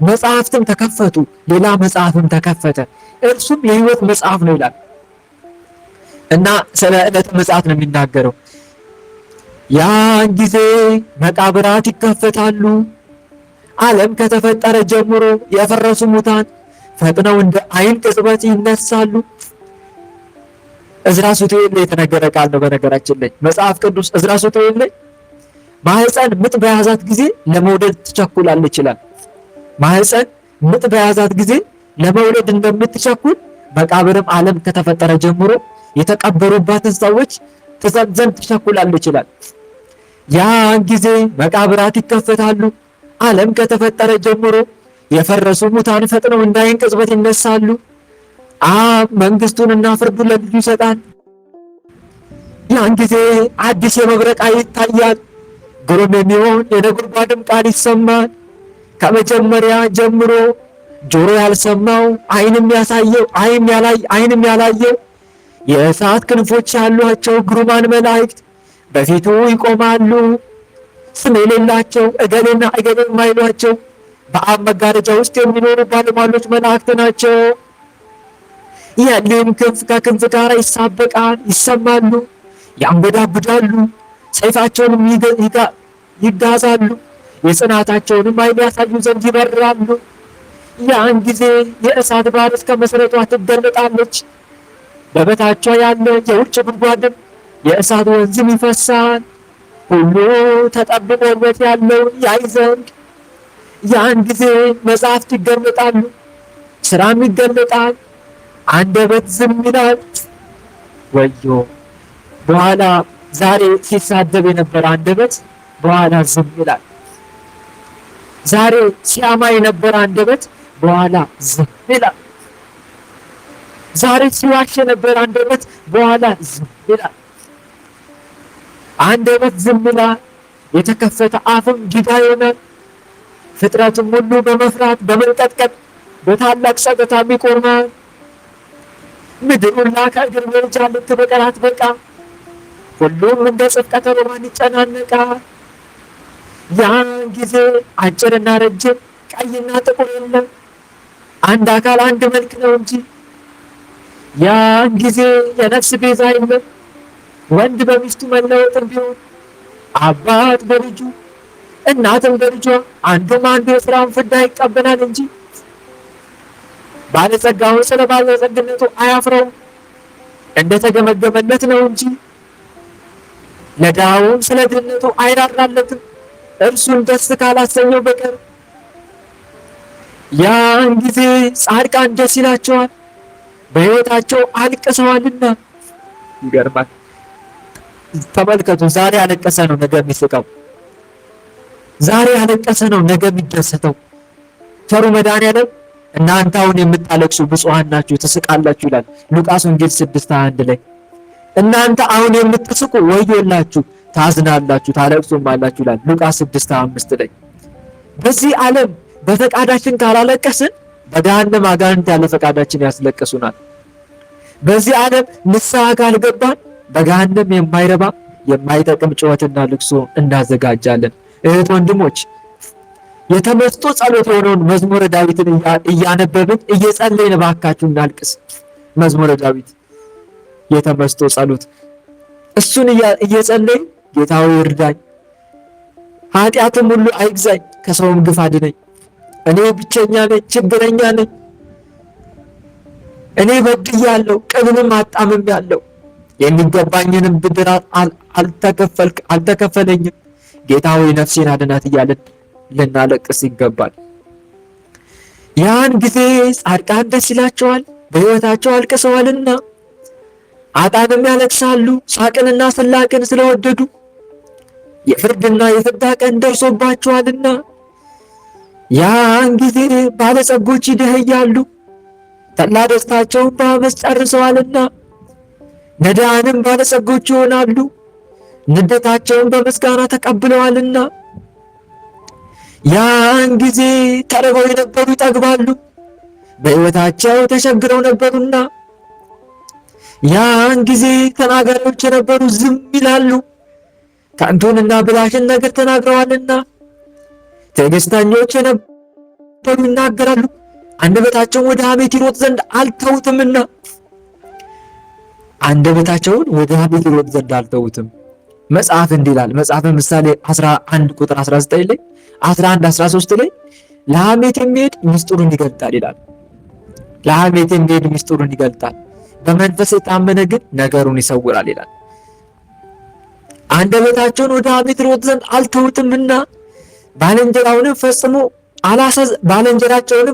መጽሐፍትም ተከፈቱ፣ ሌላ መጽሐፍም ተከፈተ፣ እርሱም የሕይወት መጽሐፍ ነው ይላል እና ስለ ዕለተ ምጽአት ነው የሚናገረው። ያን ጊዜ መቃብራት ይከፈታሉ፣ ዓለም ከተፈጠረ ጀምሮ የፈረሱ ሙታን ፈጥነው እንደ ዓይን ቅጽበት ይነሳሉ። ዕዝራ ሱቱኤል ላይ የተነገረ ቃል ነው። በነገራችን ላይ መጽሐፍ ቅዱስ ዕዝራ ሱቱኤል ላይ ማህፀን ምጥ በያዛት ጊዜ ለመውለድ ትቸኩላለች ይላል። ማህፀን ምጥ በያዛት ጊዜ ለመውለድ እንደምትቸኩል መቃብርም ዓለም ከተፈጠረ ጀምሮ የተቀበሩባትን ሰዎች ትሰጥ ዘንድ ትቸኩላለች ይላል። ያን ጊዜ መቃብራት ይከፈታሉ፣ ዓለም ከተፈጠረ ጀምሮ የፈረሱ ሙታን ፈጥነው እንደ ዓይን ቅጽበት ይነሳሉ። አብ መንግስቱንና ፍርዱን ለልጁ ይሰጣል። ያን ጊዜ አዲስ የመብረቅ ኃይል ይታያል፣ ግሩም የሚሆን የነጎድጓድም ቃል ይሰማል። ከመጀመሪያ ጀምሮ ጆሮ ያልሰማው ዓይንም ያሳየው ዓይንም ያላየው የእሳት ክንፎች ያሏቸው ግሩማን መላእክት በፊቱ ይቆማሉ። ስም የሌላቸው እገሌና እገሌ የማይሏቸው በአብ መጋረጃ ውስጥ የሚኖሩ ባለሟሎች መላእክት ናቸው። ያንም ክንፍ ከክንፍ ጋር ይሳበቃል፣ ይሰማሉ፣ ያንጎዳጉዳሉ፣ ሰይፋቸውንም ይጋዛሉ፣ የጽናታቸውንም ኃይል ያሳዩ ዘንድ ይበራሉ። ያን ጊዜ የእሳት ባህር እስከ መሰረቷ ትገለጣለች፣ በበታቿ ያለ የውጭ ጉድጓድም የእሳት ወንዝም ይፈሳል። ሁሉ ተጠብቆበት ያለውን ያይ ዘንድ ያን ጊዜ መጻሕፍት ይገለጣሉ፣ ሥራም ይገለጣል፣ አንደበት ዝም ይላል። ወዮ! በኋላ ዛሬ ሲሳደብ የነበረ አንደበት በኋላ ዝም ይላል። ዛሬ ሲያማ የነበረ አንደበት በኋላ ዝም ይላል። ዛሬ ሲዋሽ የነበረ አንደበት በኋላ ዝም ይላል። አንደበት ዝም ይላል፣ የተከፈተ አፍም ዲዳ ይሆናል። ፍጥረቱም ሁሉ በመፍራት በመንቀጥቀጥ በታላቅ ጸጥታ ይቆማል። ምድር ሁላ ከእግር መርጃ ልትበቀል አትበቃም። ሁሉም እንደ ጽድቀተ ሮማን ይጨናነቃል። ያን ጊዜ አጭርና ረጅም፣ ቀይና ጥቁር የለም፣ አንድ አካል አንድ መልክ ነው እንጂ። ያን ጊዜ የነፍስ ቤዛ የለም። ወንድ በሚስቱ መለወጥም ቢሆን አባት በልጁ እናትም በልጇ አንዱም አንዱ የሥራውን ፍዳ ይቀበላል እንጂ ባለጸጋውን ስለ ባለጸግነቱ አያፍረውም፣ እንደተገመገመለት ነው እንጂ። ለድሃውም ስለ ድህነቱ አይራራለትም፣ እርሱን ደስ ካላሰኘው በቀር። ያን ጊዜ ጻድቃን ደስ ይላቸዋል፣ በሕይወታቸው አልቅሰዋልና። ይገርማል። ተመልከቱ። ዛሬ ያለቀሰ ነው ነገ የሚስቀው። ዛሬ ያለቀሰ ነው ነገ የሚደሰተው። ቸሩ መድኃኔዓለም እናንተ አሁን የምታለቅሱ ብፁዓን ናችሁ ትስቃላችሁ ይላል ሉቃስ ወንጌል 6:21 ላይ። እናንተ አሁን የምትስቁ ወዮላችሁ ታዝናላችሁ ታለቅሱም አላችሁ ይላል ሉቃስ 6:25 ላይ። በዚህ ዓለም በፈቃዳችን ካላለቀስን በገሃነም አጋንንት ያለ ፈቃዳችን ያስለቅሱናል። በዚህ ዓለም ንስሐ ካልገባን በገሃነም የማይረባ የማይጠቅም ጩኸትና ልቅሶ እናዘጋጃለን። እህት ወንድሞች፣ የተመስጦ ጸሎት የሆነውን መዝሙረ ዳዊትን እያነበብን እየጸለይን እባካችሁ እናልቅስ። መዝሙረ ዳዊት የተመስጦ ጸሎት፣ እሱን እየጸለይን ጌታ ሆይ እርዳኝ፣ ኃጢአትም ሁሉ አይግዛኝ፣ ከሰውም ግፍ አድነኝ፣ እኔ ብቸኛ ነኝ፣ ችግረኛ ነኝ፣ እኔ በድያለሁ፣ ቅንንም አጣምሜአለሁ፣ የሚገባኝንም ብድራት አልተከፈለኝም፣ ጌታ ሆይ ነፍሴን አድናት እያለን ልናለቅስ ይገባል። ያን ጊዜ ጻድቃን ደስ ይላቸዋል፣ በሕይወታቸው አልቅሰዋልና። ኃጥአንም ያለቅሳሉ ሳቅንና ስላቅን ስለወደዱ። የፍርድና የፍዳ ቀን ደርሶባቸዋልና ያን ጊዜ ባለጸጎች ይደኸያሉ፣ ተድላ ደስታቸውን በአመፅ ጨርሰዋልና። ነዳያንም ባለጸጎች ይሆናሉ፣ ንደታቸውን በምስጋና ተቀብለዋልና። ያን ጊዜ ተርበው የነበሩ ይጠግባሉ፣ በሕይወታቸው ተቸግረው ነበሩና። ያን ጊዜ ተናጋሪዎች የነበሩ ዝም ይላሉ፣ ከንቱንና ብላሽን ነገር ተናግረዋልና። ትዕግስተኞች የነበሩ ይናገራሉ፣ አንደበታቸውን ወደ ሐሜት ይሮጥ ዘንድ አልተውትምና። አንደበታቸውን ወደ ሐሜት ይሮጥ ዘንድ አልተውትም። መጽሐፍ እንዲህ ይላል። መጽሐፈ ምሳሌ 11 ቁጥር 19 ላይ 11 13 ላይ ለሐሜት የሚሄድ ምስጢሩን ይገልጣል ይላል። ለሐሜት የሚሄድ ምስጢሩን ይገልጣል፣ በመንፈስ የታመነ ግን ነገሩን ይሰውራል ይላል። አንደበታቸውን ወደ ሐሜት ይሮጥ ዘንድ አልተውትምና ባልንጀራቸውንም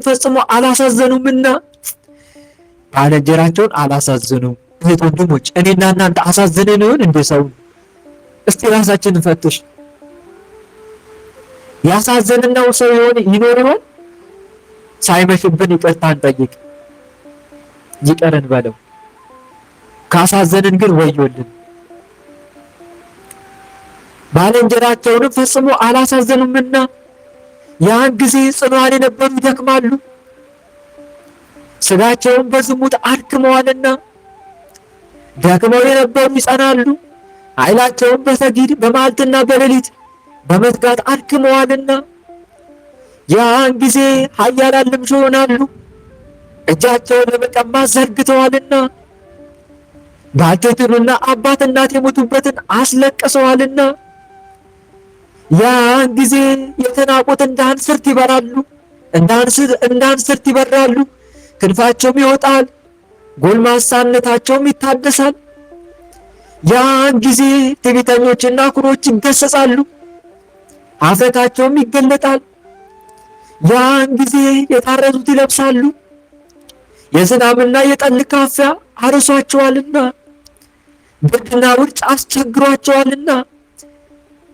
ፈጽሞ አላሳዘኑምና። ባልንጀራቸውን አላሳዘኑም። እህት ወንድሞች፣ እኔና እናንተ አሳዘነን ይሆን እንደ ሰው? እስቲ ራሳችንን ፈትሽ። ያሳዘንነው ሰው ይኖር ይሆን? ሳይመሽብን ይቅርታ እንጠይቅ፣ ይቅርን በለው። ካሳዘንን ግን ወዮልን። ባልንጀራቸውንም ፈጽሞ አላሳዘኑምና ያን ጊዜ ጽኑዓን የነበሩ ይደክማሉ፣ ሥጋቸውን በዝሙት አድክመዋልና። ደክመው የነበሩ ይጸናሉ፣ ኃይላቸውን በሰጊድ በመዓልትና በሌሊት በመትጋት አድክመዋልና። ያን ጊዜ ኃያላን ልምሾ ይሆናሉ፣ እጃቸውን ለመቀማት ዘርግተዋልና። ባልቴትንና አባት እናት የሞቱበትን አስለቅሰዋልና። ያን ጊዜ የተናቁት እንደ አንስርት ይበራሉ፣ እንደ አንስርት ይበራሉ፣ ክንፋቸውም ይወጣል፣ ጎልማሳነታቸውም ይታደሳል። ያን ጊዜ ትዕቢተኞችና ኩሮች ይገሰጻሉ፣ ኀፍረታቸውም ይገለጣል። ያን ጊዜ የታረዙት ይለብሳሉ፣ የዝናብና የጠል ካፊያ አርሷቸዋልና። ብርድና ውርጭ አስቸግሯቸዋልና፣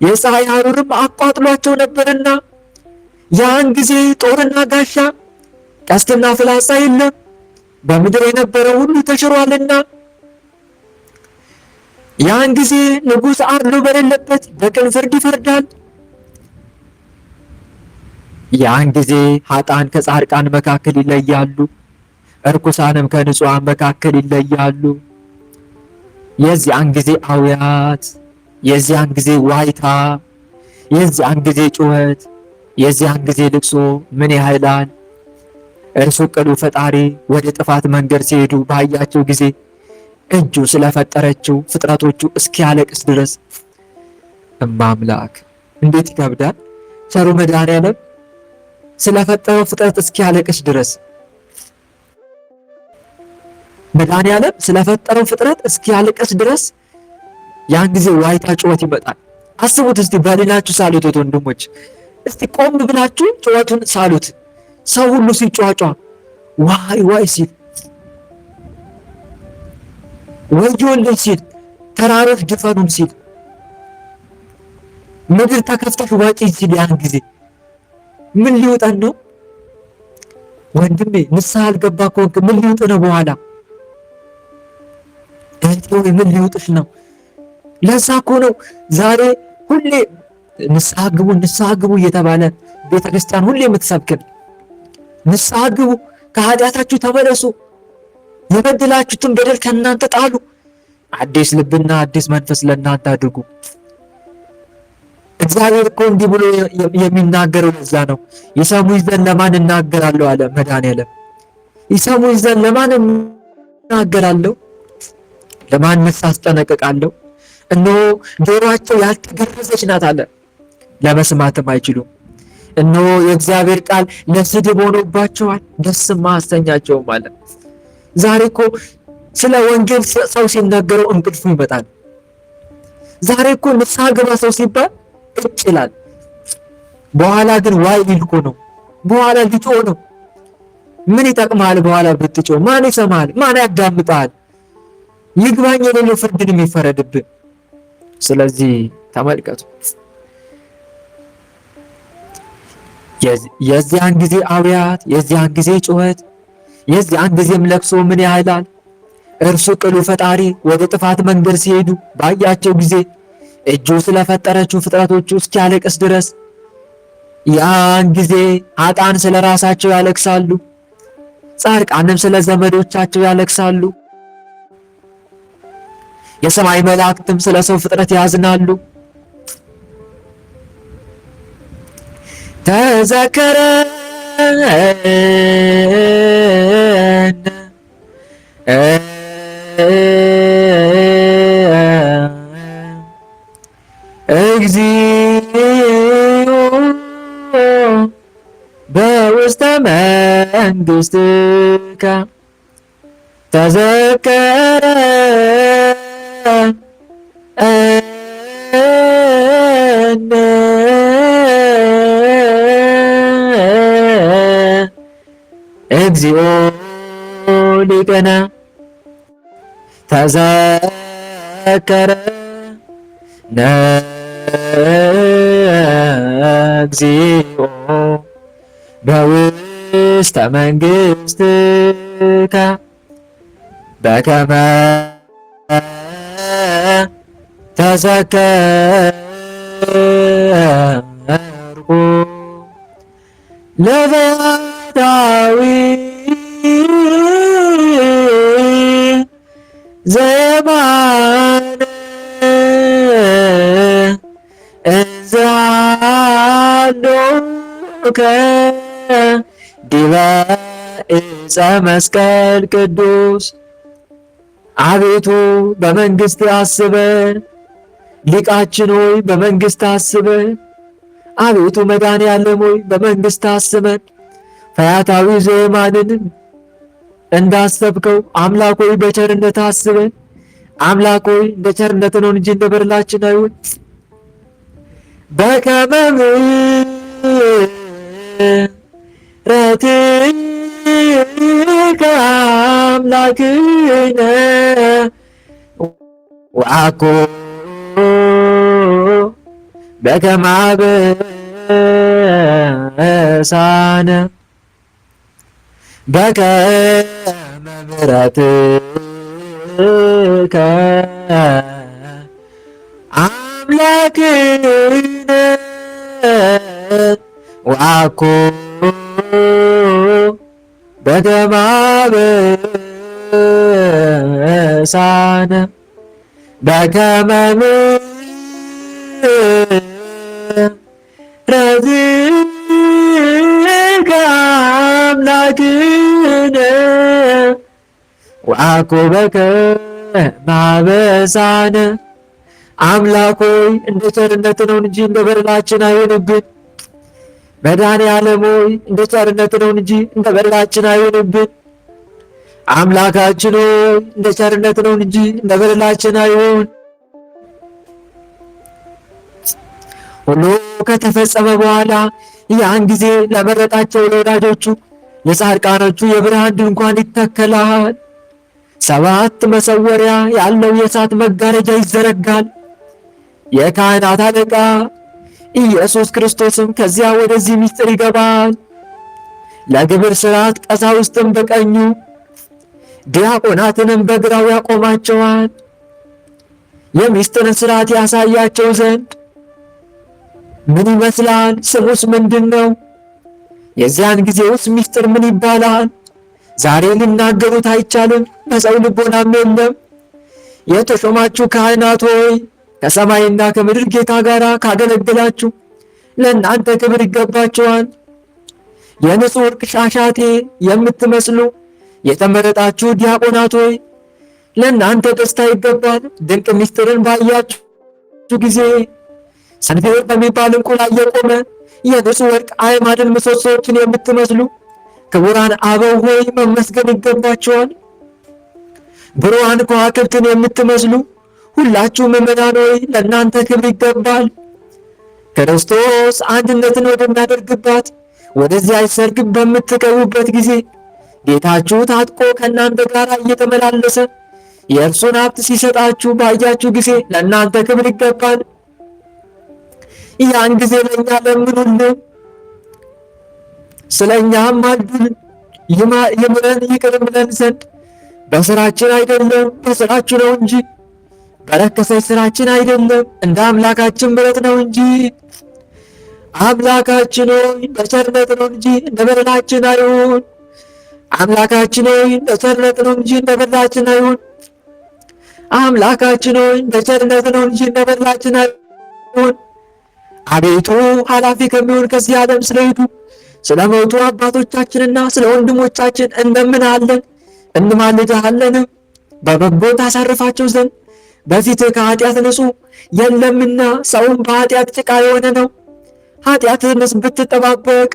የፀሐይ ሐሩርም አቋጥሏቸው ነበርና። ያን ጊዜ ጦርና ጋሻ ቀስትና ፍላጻ የለም፣ በምድር የነበረው ሁሉ ተሽሯልና። ያን ጊዜ ንጉሥ አድሎ በሌለበት በቅን ፍርድ ይፈርዳል። ያን ጊዜ ኃጥአን ከጻድቃን መካከል ይለያሉ፣ እርኩሳንም ከንጹሐን መካከል ይለያሉ። የዚያን ጊዜ አውያት፣ የዚያን ጊዜ ዋይታ፣ የዚያን ጊዜ ጩኸት፣ የዚያን ጊዜ ልቅሶ ምን ያህላል! እርሱ ቅሉ ፈጣሪ ወደ ጥፋት መንገድ ሲሄዱ ባያቸው ጊዜ እጁ ስለፈጠረችው ፍጥረቶቹ እስኪያለቅስ ድረስ እማምላክ እንዴት ይከብዳል! ቸሩ መድኃኔዓለም ስለፈጠረው ፍጥረት እስኪያለቅስ ድረስ መድኃኔዓለም ስለፈጠረው ፍጥረት እስኪያለቅስ ድረስ ያን ጊዜ ዋይታ ጩኸት ይመጣል። አስቡት እስቲ፣ በሌላችሁ ሳሉት ወንድሞች፣ እስቲ ቆም ብላችሁ ጩኸቱን ሳሉት። ሰው ሁሉ ሲጫጫ ዋይ ዋይ ሲል፣ ወዮልን ሲል፣ ተራሮች ድፈኑን ሲል፣ ምድር ተከፍተሽ ዋጪ ሲል ያን ጊዜ ምን ሊውጠን ነው? ወንድሜ ንስሐ አልገባ ከሆንክ ምን ሊውጥ ነው? በኋላ እህቴ ምን ሊውጥሽ ነው? ለዛ እኮ ነው ዛሬ ሁሌ ንስሐ ግቡ እየተባለ ቤተክርስቲያን ሁሌ የምትሰብክን። ንስሐ ግቡ፣ ከኃጢአታችሁ ተመለሱ፣ የበደላችሁትን በደል ከእናንተ ጣሉ፣ አዲስ ልብና አዲስ መንፈስ ለእናንተ አድርጉ። እግዚአብሔር እኮ እንዲህ ብሎ የሚናገረው ለዛ ነው። ይሰሙኝ ዘንድ ለማን እናገራለሁ አለ መድኃኔዓለም። ይሰሙኝ ዘንድ ለማን እናገራለሁ? ለማንስ አስጠነቅቃለሁ? እነሆ ጆሮአቸው ያልተገረዘች ናት አለ፣ ለመስማትም አይችሉም። እነሆ የእግዚአብሔር ቃል ለስድብ ሆኖባቸዋል፣ ደስም አያሰኛቸውም አለ። ዛሬ እኮ ስለ ወንጌል ሰው ሲናገረው እንቅልፉ ይመጣል። ዛሬ እኮ ንስሐ ግባ ሰው ሲባል እጭ ይላል። በኋላ ግን ዋይ ሊል እኮ ነው። በኋላ ሊጮህ ነው። ምን ይጠቅማል? በኋላ ብትጮህ ማን ይሰማል? ማን ያዳምጣል? ይግባኝ የሌለው ፍርድን የሚፈረድብን። ስለዚህ ተመልከቱ። የዚያን ጊዜ አብያት፣ የዚያን ጊዜ ጩኸት፣ የዚያን ጊዜም ለቅሶ ምን ያህላል! እርሱ ቅሉ ፈጣሪ ወደ ጥፋት መንገድ ሲሄዱ ባያቸው ጊዜ እጁ ስለፈጠረችው ፍጥረቶቹ እስኪያለቅስ ድረስ ያን ጊዜ ኃጥአን ስለ ራሳቸው ያለቅሳሉ፣ ጻድቃንም ስለ ዘመዶቻቸው ያለቅሳሉ። የሰማይ መላእክትም ስለ ሰው ፍጥረት ያዝናሉ። ተዘከረን እግዚኦ በውስተ መንግሥትከ ተዘከረን እግዚኦ ሊቀነ ተዘከረነ እግዚኦ በውስተ መንግሥትከ በከመ ተዘከርኩ ለፈያታዊ ዘየማነ እንዘ ሀሎከ ዲበ ዕፀ መስቀል ቅዱስ። አቤቱ በመንግሥት አስበን፣ ሊቃችን ሆይ በመንግሥት አስበን። አቤቱ መድኃኔዓለም ሆይ በመንግሥት አስበን። ፈያታዊ ዘየማንን እንዳሰብከው አምላክ ሆይ በቸርነት አስበን። አምላክ ሆይ እንደ ቸርነት ነው እንጂ እንደ በደላችን አይሁን። በከመ ምሕረትከ አምላክነ ወአኮ በከመ አበሳነ በከመ ምሕረትከ አምላክነ ወአኮ በከመ አበሳነ በከመ ምሕረትከ አምላክነ ወአኮ በከመ አበሳነ። አምላክ ሆይ እንደ ቸርነት ነው እንጂ እንደ በደላችን አይሆንብን። መድኃኔዓለም ሆይ እንደ ቸርነት ነው እንጂ እንደ በደላችን አይሆንብን። አምላካችን ሆይ እንደ ቸርነት ነው እንጂ እንደ በደላችን አይሆን። ሁሉ ከተፈጸመ በኋላ ያን ጊዜ ለመረጣቸው ለወዳጆቹ ለጻድቃኖቹ የብርሃን ድንኳን ይተከላል። 7 መሰወሪያ ያለው የእሳት መጋረጃ ይዘረጋል። የካህናት አለቃ ኢየሱስ ክርስቶስም ከዚያ ወደዚህ ምስጢር ይገባል። ለግብር ሥርዓት ቀሳውስትን በቀኙ ዲያቆናትንም በግራው ያቆማቸዋል። የምስጢርን ሥርዓት ያሳያቸው ዘንድ ምን ይመስላል? ስሙስ ምንድን ነው? የዚያን ጊዜውስ ምስጢር ምን ይባላል? ዛሬ ሊናገሩት አይቻልም፣ በሰው ልቦናም የለም። የተሾማችሁ ካህናት ሆይ ከሰማይና ከምድር ጌታ ጋር ካገለግላችሁ ለእናንተ ክብር ይገባችኋል። የንጹሕ ወርቅ ሻሻቴ የምትመስሉ የተመረጣችሁ ዲያቆናት ሆይ ለእናንተ ደስታ ይገባል። ድንቅ ምስጢርን ባያችሁ ጊዜ ሰንፔር በሚባል ዕንቁ ላይ የቆመ የንጹሕ ወርቅ አዕማድን ምሰሶችን የምትመስሉ ክቡራን አበው ሆይ መመስገን ይገባችኋል። ብሩሃን ከዋክብትን የምትመስሉ ሁላችሁ ምዕመናን ሆይ ለእናንተ ክብር ይገባል። ክርስቶስ አንድነትን ወደሚያደርግባት ወደዚያ ሰርግ በምትገቡበት ጊዜ ጌታችሁ ታጥቆ ከእናንተ ጋር እየተመላለሰ የእርሱን ሀብት ሲሰጣችሁ ባያችሁ ጊዜ ለእናንተ ክብር ይገባል። ያን ጊዜ ለእኛ ለምኑልን። ስለኛም አድን ይምረን ይቅር ብለን ዘንድ በስራችን አይደለም በስራችሁ ነው እንጂ በረከሰች ስራችን አይደለም እንደ አምላካችን ምሕረት ነው እንጂ። አምላካችን ሆይ በቸርነት ነው እንጂ እንደ በደላችን አይሁን። አምላካችን ሆይ በቸርነት ነው እንጂ እንደ በደላችን አይሁን። አምላካችን ሆይ በቸርነት ነው እንጂ እንደ በደላችን አይሁን። አቤቱ ኃላፊ ከሚሆን ከዚህ ዓለም ስለሄዱ ስለሞቱ አባቶቻችንና ስለ ወንድሞቻችን እንማልድሃለንም በበጎ ታሳርፋቸው ዘንድ በፊትህ ከኃጢአት ንጹሕ የለምና ሰውም በኃጢአት ጭቃ የሆነ ነው። ኃጢአትህንስ ብትጠባበቅ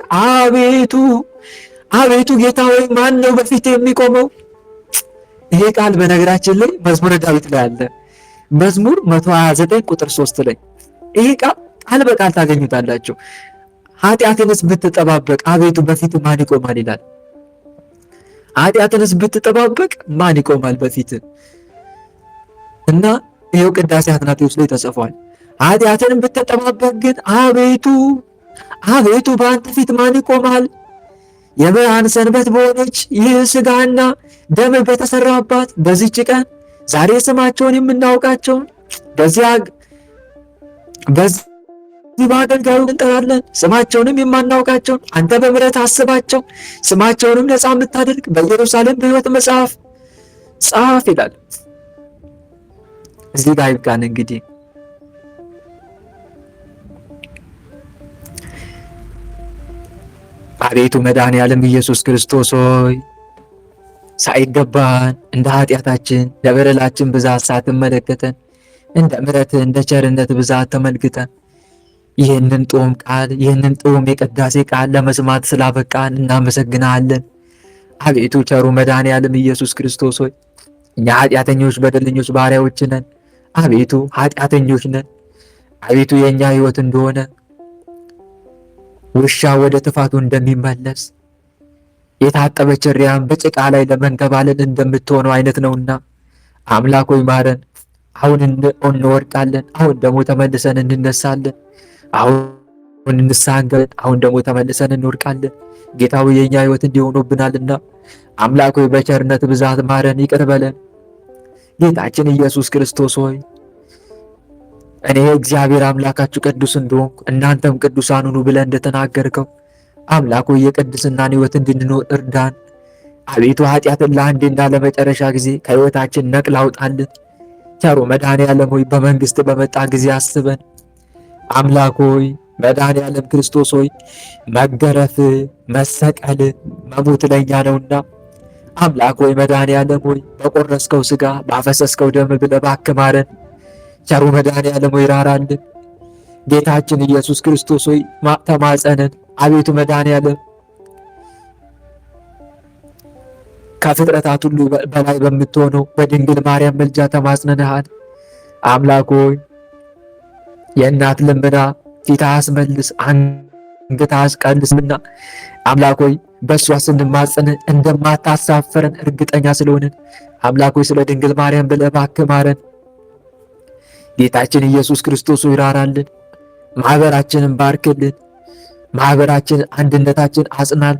አቤቱ ጌታ ሆይ ማን ነው በፊትህ የሚቆመው? ይሄ ቃል በነገራችን ላይ መዝሙረ ዳዊት ላይ አለ። መዝሙር 129 ቁጥር 3 ላይ ይሄ ቃል በቃል ታገኙታላችሁ። ኃጢአትንስ ብትጠባበቅ አቤቱ በፊትህ ማን ይቆማል ይላል። ኃጢአትንስ ብትጠባበቅ ማን ይቆማል በፊትህ? እና ይሄው ቅዳሴ አትናቴዎስ ላይ ተጽፏል። ኃጢአትን ብትጠባበቅ ግን አቤቱ በአንተ ፊት ማን ይቆማል? የብርሃን ሰንበት በሆነች ይህ ሥጋና ደም በተሰራባት በዚህች ቀን ዛሬ ስማቸውን የምናውቃቸውን በዚህ በአገልጋዩ እንጠራለን። ስማቸውንም የማናውቃቸውን አንተ በምሕረት አስባቸው፣ ስማቸውንም ነፃ የምታደርግ በኢየሩሳሌም በሕይወት መጽሐፍ ጻፍ ይላል። እዚህ ጋር ይብቃን እንግዲህ። አቤቱ መድኃኔዓለም ኢየሱስ ክርስቶስ ሆይ ሳይገባን እንደ ኃጢአታችን ለበደላችን ብዛት ሳትመለከተን እንደ ምሕረትህ እንደ ቸርነት ብዛት ተመልክተን ይህንን ጦም የቅዳሴ ቃል ለመስማት ስላበቃን እናመሰግናለን። አቤቱ ቸሩ መድኃኔዓለም ኢየሱስ ክርስቶስ ሆይ እኛ ኃጢአተኞች በደለኞች ባሪያዎች ነን። አቤቱ ኃጢአተኞች ነን። አቤቱ የእኛ ሕይወት እንደሆነ ውሻ ወደ ትፋቱ እንደሚመለስ የታጠበች እሪያም በጭቃ ላይ ለመንከባለል እንደምትሆነው አይነት ነውና አምላክ ሆይ ማረን። አሁን እንወድቃለን፣ አሁን ደግሞ ተመልሰን እንነሳለን። አሁን እንሳንገን፣ አሁን ደግሞ ተመልሰን እንወድቃለን። ጌታ ሆይ የእኛ ሕይወት እንዲሆኑብናልና አምላክ ሆይ በቸርነት ብዛት ማረን፣ ይቅር በለን። ጌታችን ኢየሱስ ክርስቶስ ሆይ እኔ እግዚአብሔር አምላካችሁ ቅዱስ እንደሆንኩ እናንተም ቅዱሳን ሁኑ ብለህ እንደተናገርከው አምላክ ሆይ የቅድስናን ሕይወት እንድንኖር እርዳን። አቤቱ ኃጢአትን ለአንዴና ለመጨረሻ ጊዜ ከሕይወታችን ነቅል አውጣልን። ቸሩ መድኃኔዓለም ሆይ በመንግሥት በመጣ ጊዜ አስበን። አምላክ ሆይ መድኃኔዓለም ክርስቶስ ሆይ መገረፍ፣ መሰቀል፣ መሞት ለእኛ ነውና አምላክ ሆይ መድኃኔዓለም ሆይ በቆረስከው ሥጋ ባፈሰስከው ደም ብለህ እባክህ ማረን። ቸሩ መድኃኔዓለም ሆይ ራራልን። ጌታችን ኢየሱስ ክርስቶስ ሆይ ተማጸነን። አቤቱ መድኃኔዓለም ከፍጥረታት ሁሉ በላይ በምትሆነው በድንግል ማርያም ምልጃ ተማጽነንሃል። አምላክ ሆይ የእናት ልመና ፊት አስመልስ አንገት አስቀልስምና አምላክ ሆይ በእሷ ስንማጸን እንደማታሳፍረን እርግጠኛ ስለሆንን አምላክ ሆይ ስለ ድንግል ማርያም ብለህ እባክህ ማረን። ጌታችን ኢየሱስ ክርስቶስ ሆይ ራራልን። ማኅበራችንን ባርክልን። ማኅበራችን አንድነታችን አጽናን።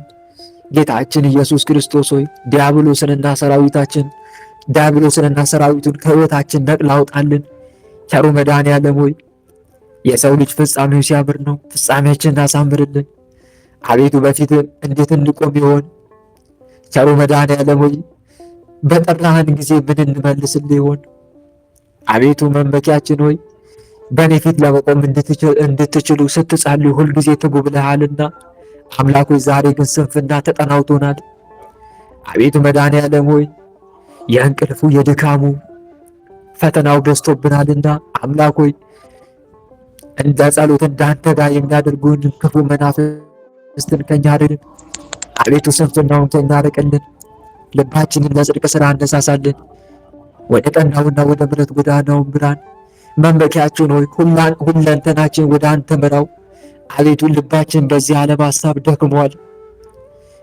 ጌታችን ኢየሱስ ክርስቶስ ሆይ ዲያብሎስንና ሰራዊቱን ከሕይወታችን ነቅል አውጣልን። ቸሩ መድኃኔዓለም ሆይ የሰው ልጅ ፍጻሜው ሲያምር ነው። ፍጻሜያችንን አሳምርልን። አቤቱ በፊት እንዴት እንቆም ይሆን? ቸሩ መድኃኔዓለም ሆይ በጠራህን ጊዜ ምን እንመልስልህ ይሆን? አቤቱ መመኪያችን ሆይ በእኔ ፊት ለመቆም እንድትችሉ ስትጸልዩ ሁልጊዜ ትጉ ብለሃልና አምላክ ሆይ ዛሬ ግን ስንፍና ተጠናውቶናል። አቤቱ መድኃኔዓለም ሆይ የእንቅልፉ የድካሙ ፈተናው በዝቶብናልና አምላክ ሆይ እንደ ጸሎት እንዳንተ ጋር የሚያደርጉን ክፉ መናፍስትን ከኛ አድን። አቤቱ ስንፍናውን ከኛ አርቅልን። ልባችንን ለጽድቅ ሥራ አነሳሳልን። ወደ ቀናውና ወደ ምሕረት ጎዳናው ምራን። መመኪያችን ሆይ ሁለንተናችን ወደ አንተ ምራው። አቤቱ ልባችን በዚህ ዓለም ሐሳብ ደክሟል።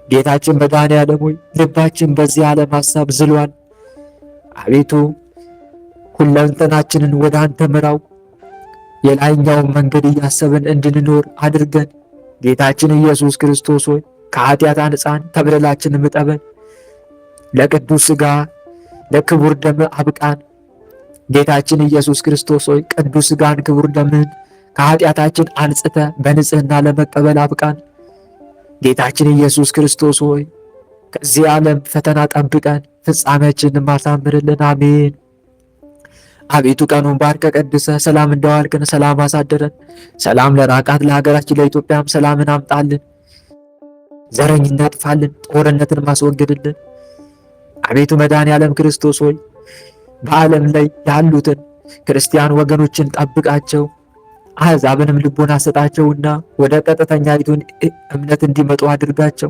ጌታችን መድኃኔዓለም ሆይ ልባችን በዚህ ዓለም ሐሳብ ዝሏል። አቤቱ ሁለንተናችንን ወደ አንተ ምራው። የላይኛውን መንገድ እያሰብን እንድንኖር አድርገን። ጌታችን ኢየሱስ ክርስቶስ ሆይ ከኃጢአት አንጻን፣ ከበደላችን እጠበን፣ ለቅዱስ ሥጋ ለክቡር ደም አብቃን። ጌታችን ኢየሱስ ክርስቶስ ሆይ ቅዱስ ሥጋን ክቡር ደምህን ከኃጢአታችን አንጽተ በንጽህና ለመቀበል አብቃን። ጌታችን ኢየሱስ ክርስቶስ ሆይ ከዚህ ዓለም ፈተና ጠብቀን፣ ፍጻሜያችንን አሳምርልን። አሜን። አቤቱ ቀኑን ባርከ ቀድሰ ሰላም እንደዋልክን ሰላም አሳደረን። ሰላም ለራቃት ለሀገራችን ለኢትዮጵያም ሰላምን አምጣልን። ዘረኝነት አጥፋልን፣ ጦርነትን ማስወግድልን። አቤቱ መድኃኔዓለም ክርስቶስ ሆይ በዓለም ላይ ያሉትን ክርስቲያን ወገኖችን ጠብቃቸው፣ አሕዛብንም ልቦና ሰጣቸውና ወደ ቀጥተኛይቱን እምነት እንዲመጡ አድርጋቸው።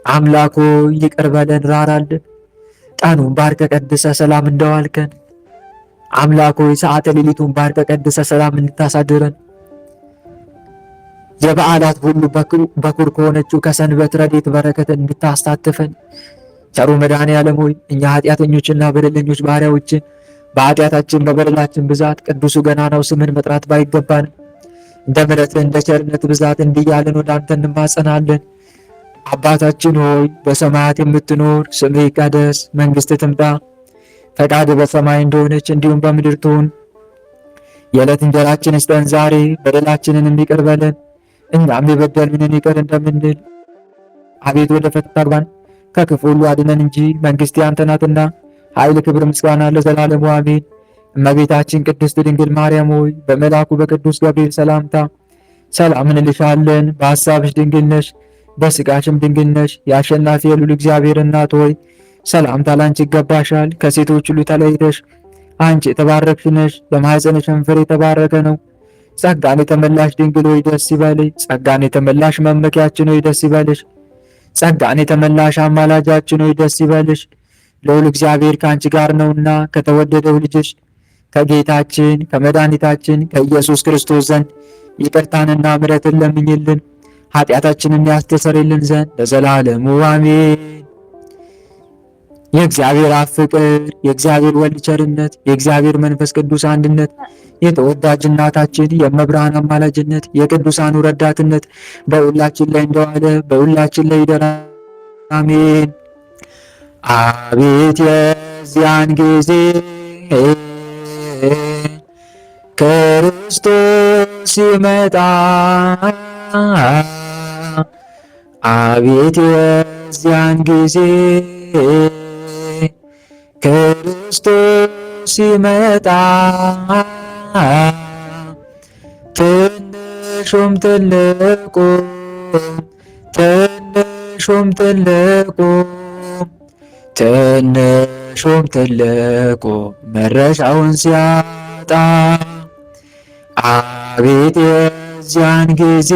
አምላኮ ይቅር በለን ራራልን። ቀኑን ባርከ ቀድሰ ሰላም እንደዋልከን አምላኮ ሰዓተ ሌሊቱን ባርከ ቀድሰ ሰላም እንድታሳድረን የበዓላት ሁሉ በኩር ከሆነችው ከሰንበት ረድኤት በረከት እንድታሳትፈን ቸሩ መድኃኔዓለም ሆይ እኛ ኃጢአተኞችና በደለኞች ባሪያዎች በኃጢአታችን በበደላችን ብዛት ቅዱሱ ገናናው ስምን መጥራት ባይገባን እንደ ምሕረትህ እንደ ቸርነት ብዛት እንዲያለን ወደ አንተ እንማጸናለን። አባታችን ሆይ በሰማያት የምትኖር ስምህ ይቀደስ፣ መንግሥትህ ትምጣ፣ ፈቃድህ በሰማይ እንደሆነች እንዲሁም በምድር ትሁን። የዕለት እንጀራችንን ስጠን ዛሬ፣ በደላችንን ይቅር በለን እኛም የበደሉንን ይቅር እንደምንል። አቤት ወደ ፈተና አግባን ከክፉ ሁሉ አድነን እንጂ መንግሥት ያንተ ናትና ኃይል፣ ክብር፣ ምስጋና ለዘላለሙ አሜን። እመቤታችን ቅድስት ድንግል ማርያም ሆይ በመልአኩ በቅዱስ ገብርኤል ሰላምታ ሰላም እንልሻለን። በሐሳብሽ ድንግል ነሽ፣ በሥጋሽም ድንግል ነሽ። የአሸናፊ የልዑል እግዚአብሔር እናት ሆይ ሰላምታ ላንቺ ይገባሻል። ከሴቶች ሁሉ ተለይተሽ አንቺ የተባረክሽ ነሽ፣ በማኅፀንሽ ፍሬ የተባረከ ነው። ጸጋን የተመላሽ ድንግል ሆይ ደስ ይበልሽ። ጸጋን የተመላሽ መመኪያችን ሆይ ደስ ይበልሽ። ጸጋን የተመላሽ አማላጃችን ሆይ ደስ ይበልሽ። ልዑል እግዚአብሔር ከአንቺ ጋር ነውና ከተወደደው ልጅሽ ከጌታችን ከመድኃኒታችን ከኢየሱስ ክርስቶስ ዘንድ ይቅርታንና ምሕረትን ለምኝልን ኃጢአታችንን ያስተሰርይልን ዘንድ ለዘላለሙ አሜን። የእግዚአብሔር አብ ፍቅር፣ የእግዚአብሔር ወልድ ቸርነት፣ የእግዚአብሔር መንፈስ ቅዱስ አንድነት፣ የተወዳጅ እናታችን የእመብርሃን አማላጅነት፣ የቅዱሳኑ ረዳትነት በሁላችን ላይ እንደዋለ በሁላችን ላይ ይደራ አሜን። አቤት የዚያን ጊዜ ክርስቶስ ሲመጣ፣ አቤት የዚያን ጊዜ ክርስቶስ ሲመጣ፣ ትንሹም ትልቁም ትንሹም ትልቁም ትንሹም ትልቁ መድረሻውን ሲያጣ፣ አቤት የዚያን ጊዜ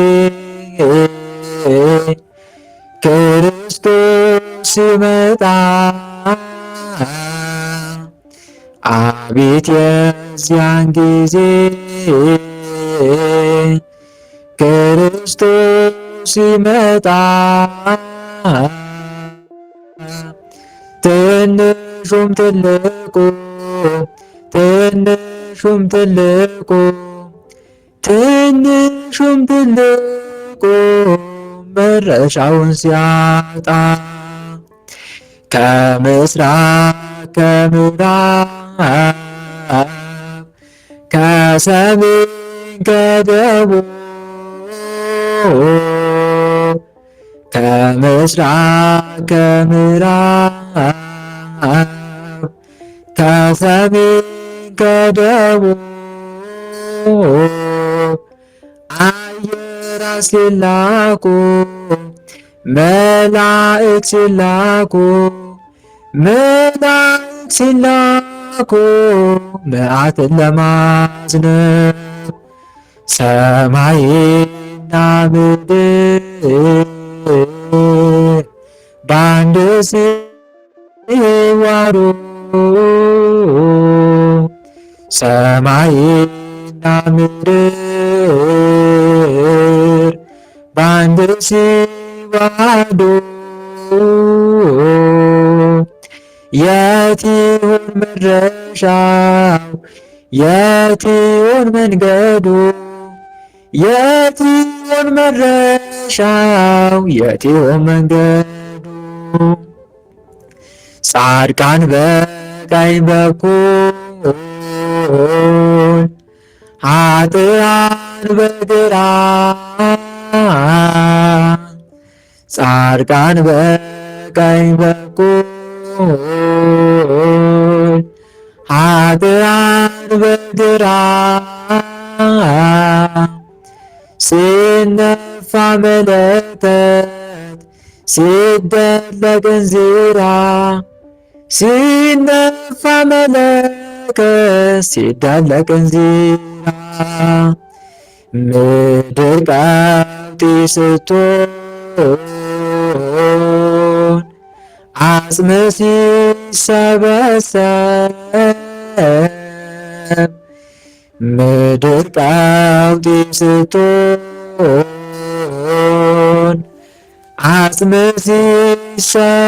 ክርስቶስ ሲመጣ፣ አቤት የዚያን ጊዜ ክርስቶስ ሲመጣ፣ ትንሹም ትልቁ ትንሹም ትልቁ ትንሹም ትልቁ መድረሻውን ሲያጣ፣ ከምስራቅ ከምዕራብ ከሰሜን ከደቡብ ከምስራቅ ከምዕራብ ከሰሜን ከደቡብ አየራት ሲላኩ መላእክት ሲላኩ መላእክት ሲላኩ መዓትን ለማዝነብ ሰማይና ምድር በአንድ ሲዋሩ ሰማይና ምድር በአንድ ሲዋዱ የት ይሁን መድረሻው የት ይሁን መንገዱ የት ይሁን መድረሻው መጨረሻው የት ይሆን መንገዱ? ጻድቃን በቀኝ በኩል ኃጥአን በግራ፣ ጻድቃን በቀኝ በኩል ኃጥአን በግራ፣ ሲነፋ መለከት ሲደለቅ እንዚራ፣ ሲነፋ መለከት ሲደለቅ እንዚራ፣ ምድር ቀውጢ ስትሆን አጽም ሲሰበሰብ፣ ምድር ቀውጢ ስትሆን አጽም ሲሰበሰብ፣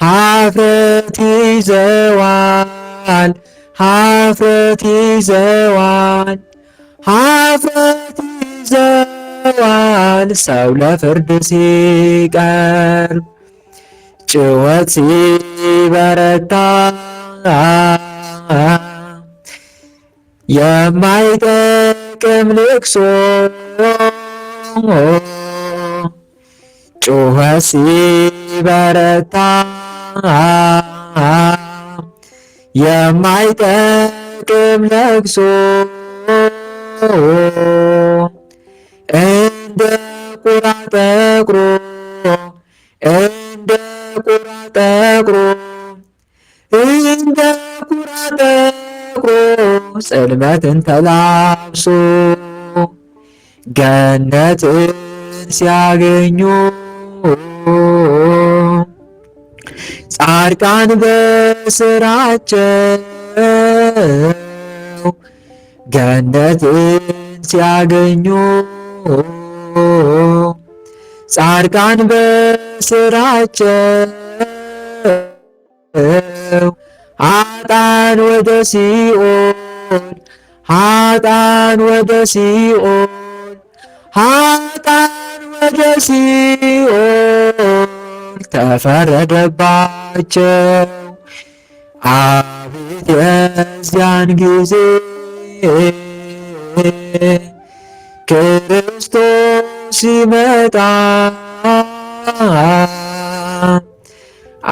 ኀፍረት ይዘዋል ኀፍረት ይዘዋል ኀፍረት ይዘዋል፣ ሰው ለፍርድ ሲቀርብ ጭወት ሲበረታ የማይጠቅም ልቅሶ፣ ጩኸት ሲበረታ የማይጠቅም ለቅሶ፣ እንደ ቁራ ጠቁሮ እንደ ቁራ ጠቁሮ እንደ ቁራ ጠቁሮ ጽልመትን ተላብሶ ገነትን ሲያገኙ ጻድቃን በስራቸው ገነትን ሲያገኙ ጻድቃን በስራቸው ኃጥአን ወደ ሲኦል ኃጥአን ወደ ሲኦል ኃጥአን ወደ ሲኦል ተፈረደባቸው። አቤት የዚያን ጊዜ ክርስቶስ ሲመጣ፣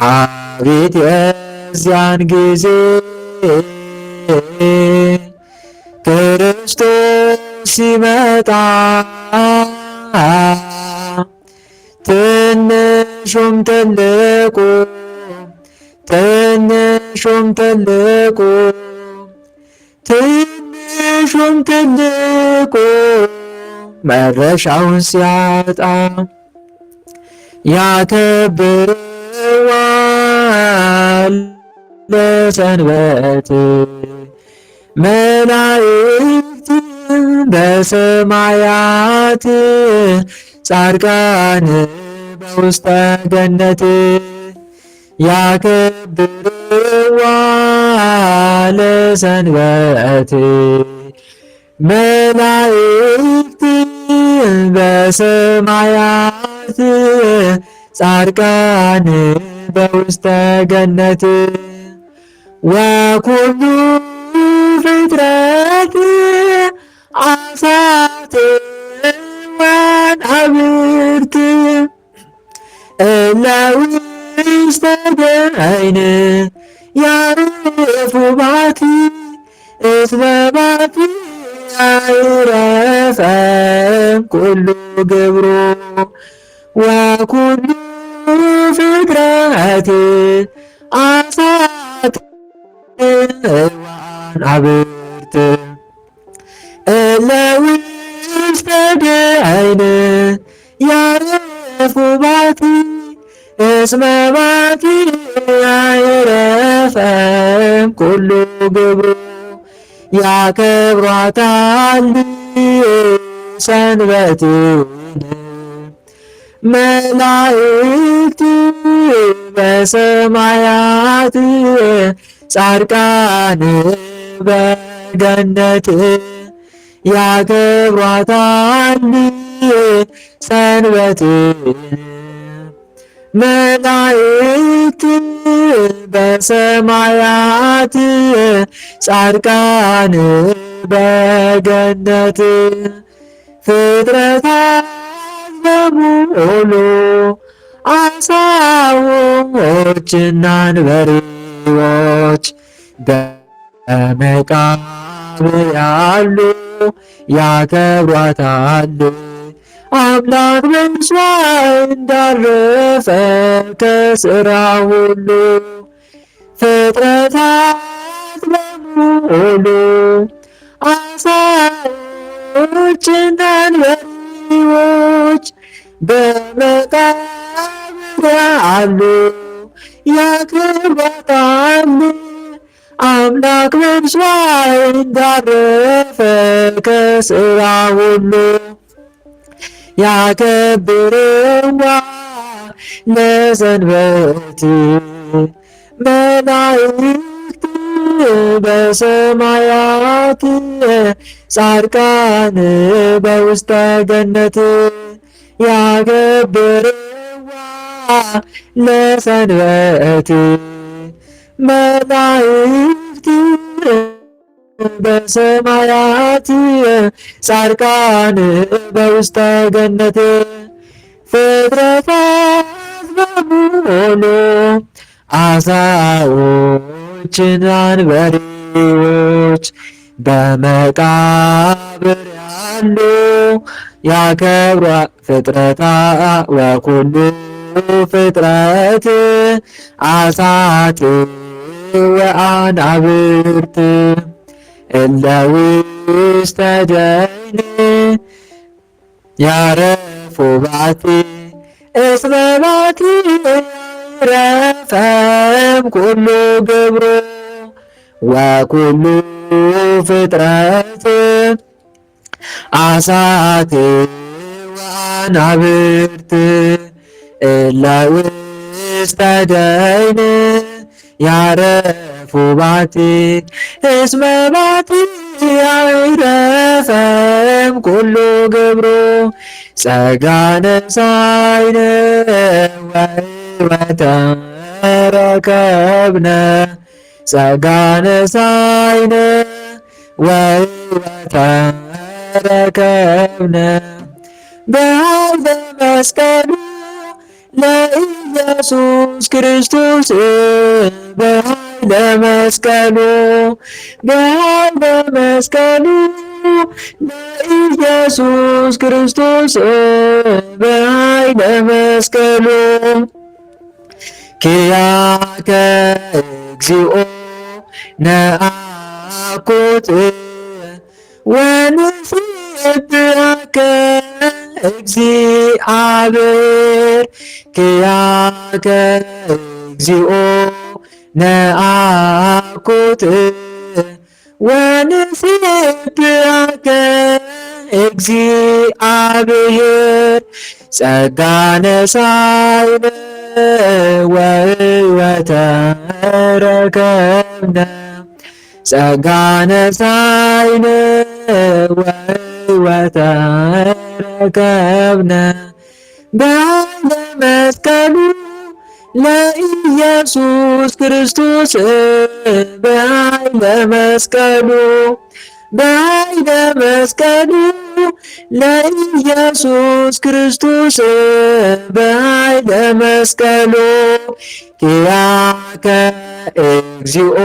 አቤት የዚያን ጊዜ ክርስቶስ ሲመጣ፣ ትንሹም ትልቁ ትንሹም ትልቁ ትንሹም ትልቁ መድረሻውን ሲያጣ ያከብረዋል ለሰንበት መላእክት በሰማያት ጻድቃን በውስተ ገነት ያከብረዋል ለሰንበት መላእክት በሰማያት ጻድቃን በውስተ ገነት ወኩሉ ፍጥረት አሳት ወአብርት እለ ውስተ ገሃይን ያርፉ ባቲ እስመ ባቲ አይረፈም ኩሉ ግብሩ ወኩሉ ፍጥረት አሳት ወአብርት እለ ውስተ ገሃይን ያርፉ ባቲ እስመ ባቲ አይረፈም ኩሉ ግብሩ ያከብሯታል ሰንበትን መላእክት በሰማያት ጻድቃን በገነት ያከብሯታል ሰንበትን መላእክት በሰማያት ጻድቃን በገነት ፍጥረታት በሙሉ አሳዎችና አንበሪዎች በመቃብር ያሉ ያከብሯታል። አምላክ በእርሷ እንዳረፈ ከሥራ ሁሉ ፍጥረታት በሙሉ አሳዎችና አንበሪዎች በመቃብር ያሉ ያከብሯታል። አምላክ በእርሷ እንዳረፈ ከሥራ ሁሉ ያከብርዋ ለሰንበት መላእክት በሰማያት ጻድቃን በውስተ ገነት ያከብርዋ ለሰንበት መላእክት በሰማያት ጻድቃን በውስተ ገነት ፍጥረታት በሙሉ አሳዎችና አንበሪዎች በመቃብር ያሉ ያከብሯ ፍጥረታ ወኩሉ ፍጥረት አሳት ወአናብርት እለ ውስተ ደይን ያረፉ ባቲ እስመ ባቲ ረፈም ኩሉ ግብሩ ወኩሉ ፍጥረት አሳት ወአናብርት እለ ውስተ ደይን ያረፉ ባቲ እስመ ባቲ አይረፈም ኩሉ ግብሩ ጸጋነ ሳይነ ወሕይወተ ረከብነ ጸጋነ ሳይነ ወሕይወተ ረከብነ በኃይለ መስቀሉ ለኢየሱስ ክርስቶስ በኃይለ መስቀሉ በኃይለ መስቀሉ ለኢየሱስ ክርስቶስ በኃይለ መስቀሉ ኪያከ እግዚኦ ነአኩት ወንሴብሐከ እግዚአብሔር ኪያከ እግዚኦ ነአኩት ወንሴብሐከ እግዚአብሔር ጸጋነ ሳይነ ወሕይወተ ረከብነ ጸጋነ ሳይነ ወሕይወተ ረከብነ በኃይለ መስቀሉ ለኢየሱስ ክርስቶስ በኃይለ መስቀሉ በኃይለ መስቀሉ ለኢየሱስ ክርስቶስ በኃይለ መስቀሉ ኪያከ እግዚኦ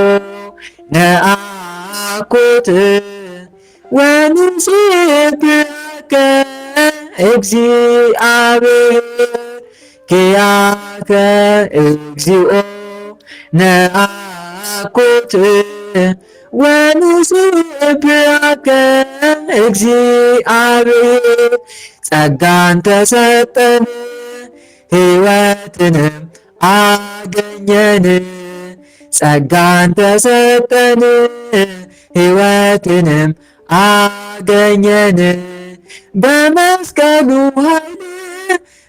ነአኩት ወንሴብሐከ እግዚአብሔር ኪያከ እግዚኦ ነአኩት ወንሴብሐከ እግዚአብሔር ጸጋን ተሰጠን ሕይወትንም አገኘን ጸጋን ተሰጠን ሕይወትንም አገኘን በመስቀሉ ኃይል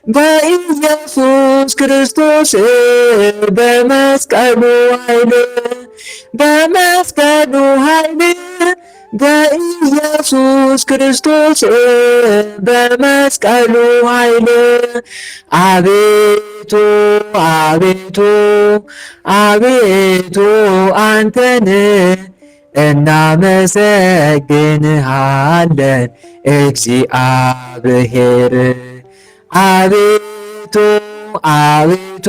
በኢየሱስ ክርስቶስ በመስቀሉ ኃይል በመስቀሉ ኃይል በኢየሱስ ክርስቶስ በመስቀሉ ኃይል አቤቱ አቤቱ አቤቱ አንተን እናመሰግንሃለን እግዚአብሔር። አቤቱ አቤቱ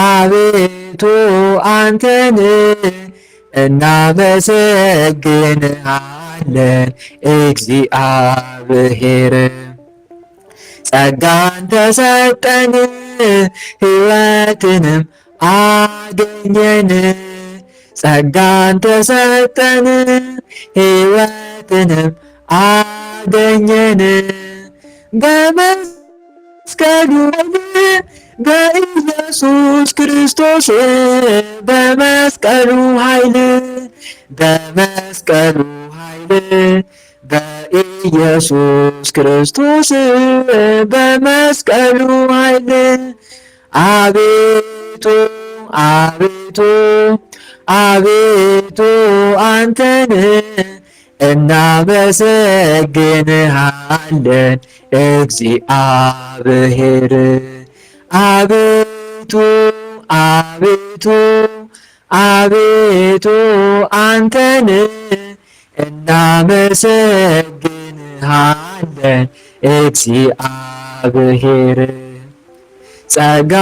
አቤቱ አንተን እናመሰግንሃለን እግዚአብሔር። ጸጋን ተሰጠን ሕይወትንም አገኘን። ጸጋን ተሰጠን ሕይወትንም አገኘን። በመስቀሉ በኢየሱስ ክርስቶስ በመስቀሉ ኃይል በመስቀሉ ኃይል በኢየሱስ ክርስቶስ በመስቀሉ ኃይል አቤቱ አቤቱ አቤቱ አንተን እናመሰግንሃለን እግዚአብሔር። አቤቱ አቤቱ አቤቱ አንተን እናመሰግንሃለን እግዚአብሔር። ጸጋ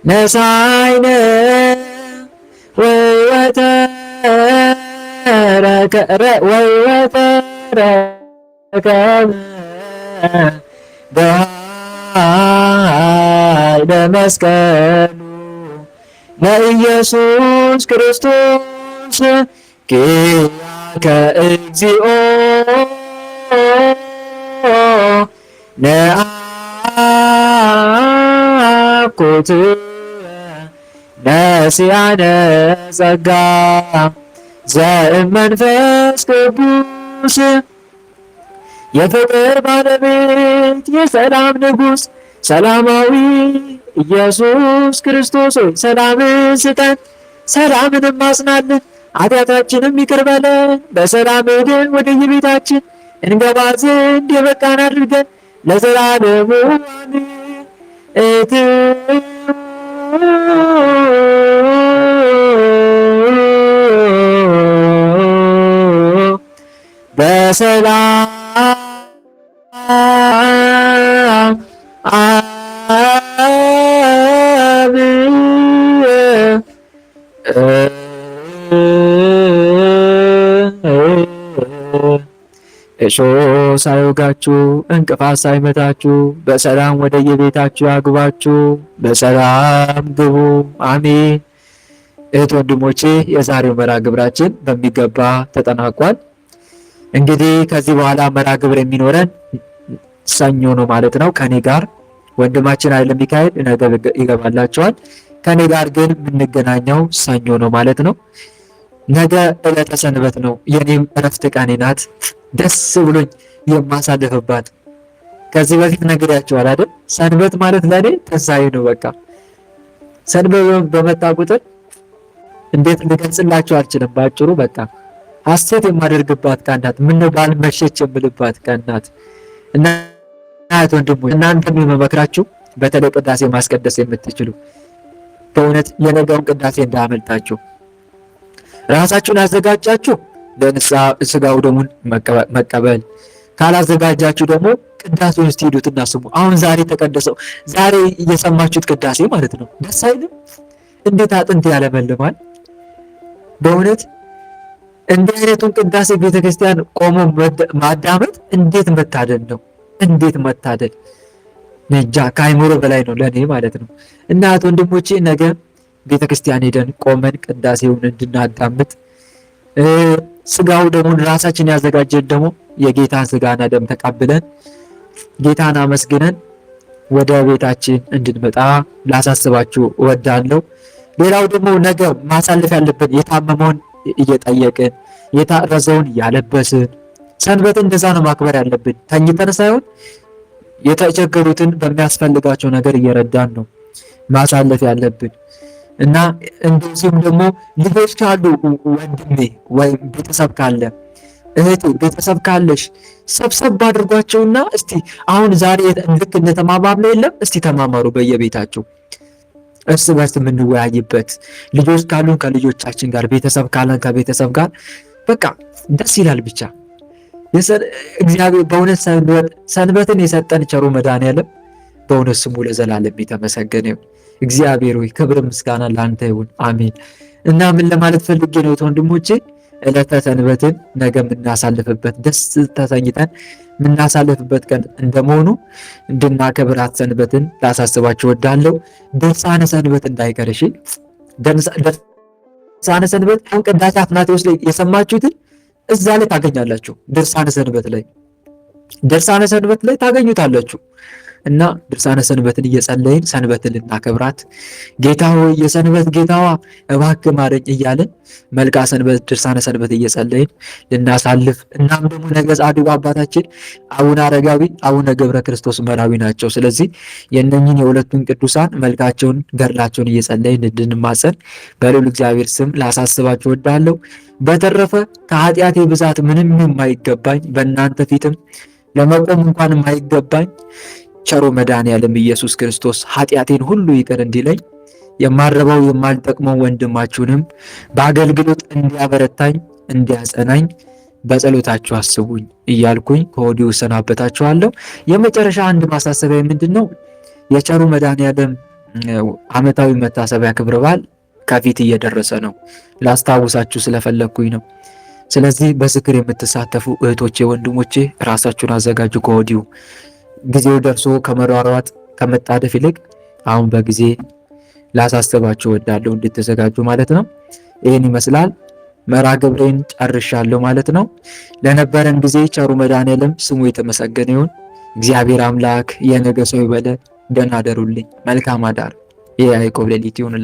ነሳይነ ወይወተረከበ በኃይለ መስቀሉ ለኢየሱስ ክርስቶስ ኪያከ እግዚኦ ነአኩት ነሲያነ ጸጋ ዘእመንፈስ ቅዱስ የፍቅር ባለቤት የሰላም ንጉሥ ሰላማዊ ኢየሱስ ክርስቶስ ሆይ ሰላምን ስጠን፣ ሰላምንም አጽናልን፣ ኃጢአታችንም ይቅር በለን፣ በሰላም ሄደን ወደ የቤታችን እንገባ ዘንድ የበቃን አድርገን ለዘላለሙ አሜን። በሰላም እሾህ ሳይወጋችሁ እንቅፋት ሳይመታችሁ በሰላም ወደ የቤታችሁ ያግባችሁ። በሰላም ግቡ። አሜን። እህት ወንድሞቼ፣ የዛሬው መርሐ ግብራችን በሚገባ ተጠናቋል። እንግዲህ ከዚህ በኋላ መርሐ ግብር የሚኖረን ሰኞ ነው ማለት ነው። ከኔ ጋር ወንድማችን ኃይለ ሚካኤል ነገ ይገባላችኋል። ከኔ ጋር ግን የምንገናኘው ሰኞ ነው ማለት ነው። ነገ ዕለተ ሰንበት ነው። የኔም እረፍት ቀኔ ናት። ደስ ብሎኝ የማሳልፍባት። ከዚህ በፊት ነግሬያችኋል አይደል? ሰንበት ማለት ለኔ ትንሣኤ ነው። በቃ ሰንበት በመጣ ቁጥር እንዴት ልገልጽላችሁ አልችልም። ባጭሩ በቃ ሐሴት የማደርግባት ቀን ናት። ምነው ባልመሸች የምልባት ቀን ናት። እና ወንድሞች እናንተም የምመክራችሁ በተለይ ቅዳሴ ማስቀደስ የምትችሉ በእውነት የነገውን ቅዳሴ እንዳያመልጣችሁ ራሳችሁን አዘጋጃችሁ ለንስሐ ሥጋው ደሙን መቀበል። ካላዘጋጃችሁ ደግሞ ቅዳሴውን እስቲ ሂዱትና ስሙ። አሁን ዛሬ ተቀደሰው ዛሬ እየሰማችሁት ቅዳሴ ማለት ነው። ደስ አይልም? እንዴት አጥንት ያለመልማል በእውነት። እንዲህ አይነቱን ቅዳሴ ቤተክርስቲያን ቆሞ ማዳመጥ እንዴት መታደል ነው! እንዴት መታደል! ነጃ ከአይምሮ በላይ ነው ለኔ ማለት ነው። እናት ወንድሞቼ ነገ ቤተክርስቲያን ሄደን ቆመን ቅዳሴውን እንድናዳምጥ ሥጋው ደሙን ራሳችን ያዘጋጀን ደግሞ የጌታን ሥጋና ደም ተቀብለን ጌታን አመስግነን ወደ ቤታችን እንድንመጣ ላሳስባችሁ እወዳለሁ። ሌላው ደግሞ ነገ ማሳለፍ ያለብን የታመመውን እየጠየቅን የታረዘውን እያለበስን ሰንበት እንደዛ ነው ማክበር ያለብን። ተኝተን ሳይሆን የተቸገሩትን በሚያስፈልጋቸው ነገር እየረዳን ነው ማሳለፍ ያለብን። እና እንደዚሁም ደግሞ ልጆች ካሉ ወንድሜ ወይም ቤተሰብ ካለ እህቴ ቤተሰብ ካለሽ ሰብሰብ አድርጓቸውና እስቲ አሁን ዛሬ ልክ እንደተማማርነው የለም እስቲ ተማማሩ በየቤታቸው እርስ በርስ የምንወያይበት ልጆች ካሉን ከልጆቻችን ጋር ቤተሰብ ካለን ከቤተሰብ ጋር በቃ ደስ ይላል። ብቻ እግዚአብሔር በእውነት ሰንበትን የሰጠን ቸሩ መድኃኔዓለም በእውነት ስሙ ለዘላለም የተመሰገነ ይሁን። እግዚአብሔር ሆይ ክብር ምስጋና ለአንተ ይሁን፣ አሜን። እና ምን ለማለት ፈልጌ ነው ወንድሞቼ፣ ዕለተ ሰንበትን ነገ የምናሳልፍበት ደስ ተሰኝተን የምናሳልፍበት ቀን እንደመሆኑ እንድናከብራት ሰንበትን ላሳስባችሁ እወዳለሁ። ድርሳነ ሰንበት እንዳይቀር እሺ። ድርሳነ ሰንበት አሁን ቅዳሴ አትናቴዎስ ላይ የሰማችሁትን እዛ ላይ ታገኛላችሁ። ድርሳነ ሰንበት ላይ ታገኙታላችሁ። እና ድርሳነ ሰንበትን እየጸለይን ሰንበትን ልናከብራት ጌታ ሆይ የሰንበት ጌታዋ እባክህ ማረኝ እያለን መልካ ሰንበት ድርሳነ ሰንበት እየጸለይን ልናሳልፍ እናም ደግሞ ነገ ጻድቁ አባታችን አቡነ አረጋዊ አቡነ ገብረ ክርስቶስ መራዊ ናቸው። ስለዚህ የእነኝን የሁለቱን ቅዱሳን መልካቸውን ገድላቸውን እየጸለይን እንድንማጸን በልዑል እግዚአብሔር ስም ላሳስባችሁ እወዳለሁ። በተረፈ ከኃጢአቴ ብዛት ምንም የማይገባኝ በእናንተ ፊትም ለመቆም እንኳን የማይገባኝ ቸሩ መድኃኔዓለም ኢየሱስ ክርስቶስ ኃጢአቴን ሁሉ ይቅር እንዲለኝ የማረባው የማልጠቅመው ወንድማችሁንም በአገልግሎት እንዲያበረታኝ እንዲያጸናኝ በጸሎታችሁ አስቡኝ እያልኩኝ ከወዲሁ እሰናበታችኋለሁ። የመጨረሻ አንድ ማሳሰቢያ ምንድን ነው? የቸሩ መድኃኔዓለም ዓመታዊ መታሰቢያ ክብረ በዓል ከፊት እየደረሰ ነው። ላስታውሳችሁ ስለፈለግኩኝ ነው። ስለዚህ በዝክር የምትሳተፉ እህቶቼ፣ ወንድሞቼ ራሳችሁን አዘጋጁ ከወዲሁ። ጊዜው ደርሶ ከመሯሯጥ ከመጣደፍ ይልቅ አሁን በጊዜ ላሳስባችሁ እወዳለሁ እንድትዘጋጁ ማለት ነው። ይህን ይመስላል። መርሐ ግብሬን ጨርሻለሁ ማለት ነው። ለነበረን ጊዜ ቸሩ መድኃኔዓለም ስሙ የተመሰገነ ይሁን። እግዚአብሔር አምላክ የነገ ሰው ይበለን። ደህና አደሩልኝ። መልካም አዳር። የያዕቆብ ሌሊት ይሁን።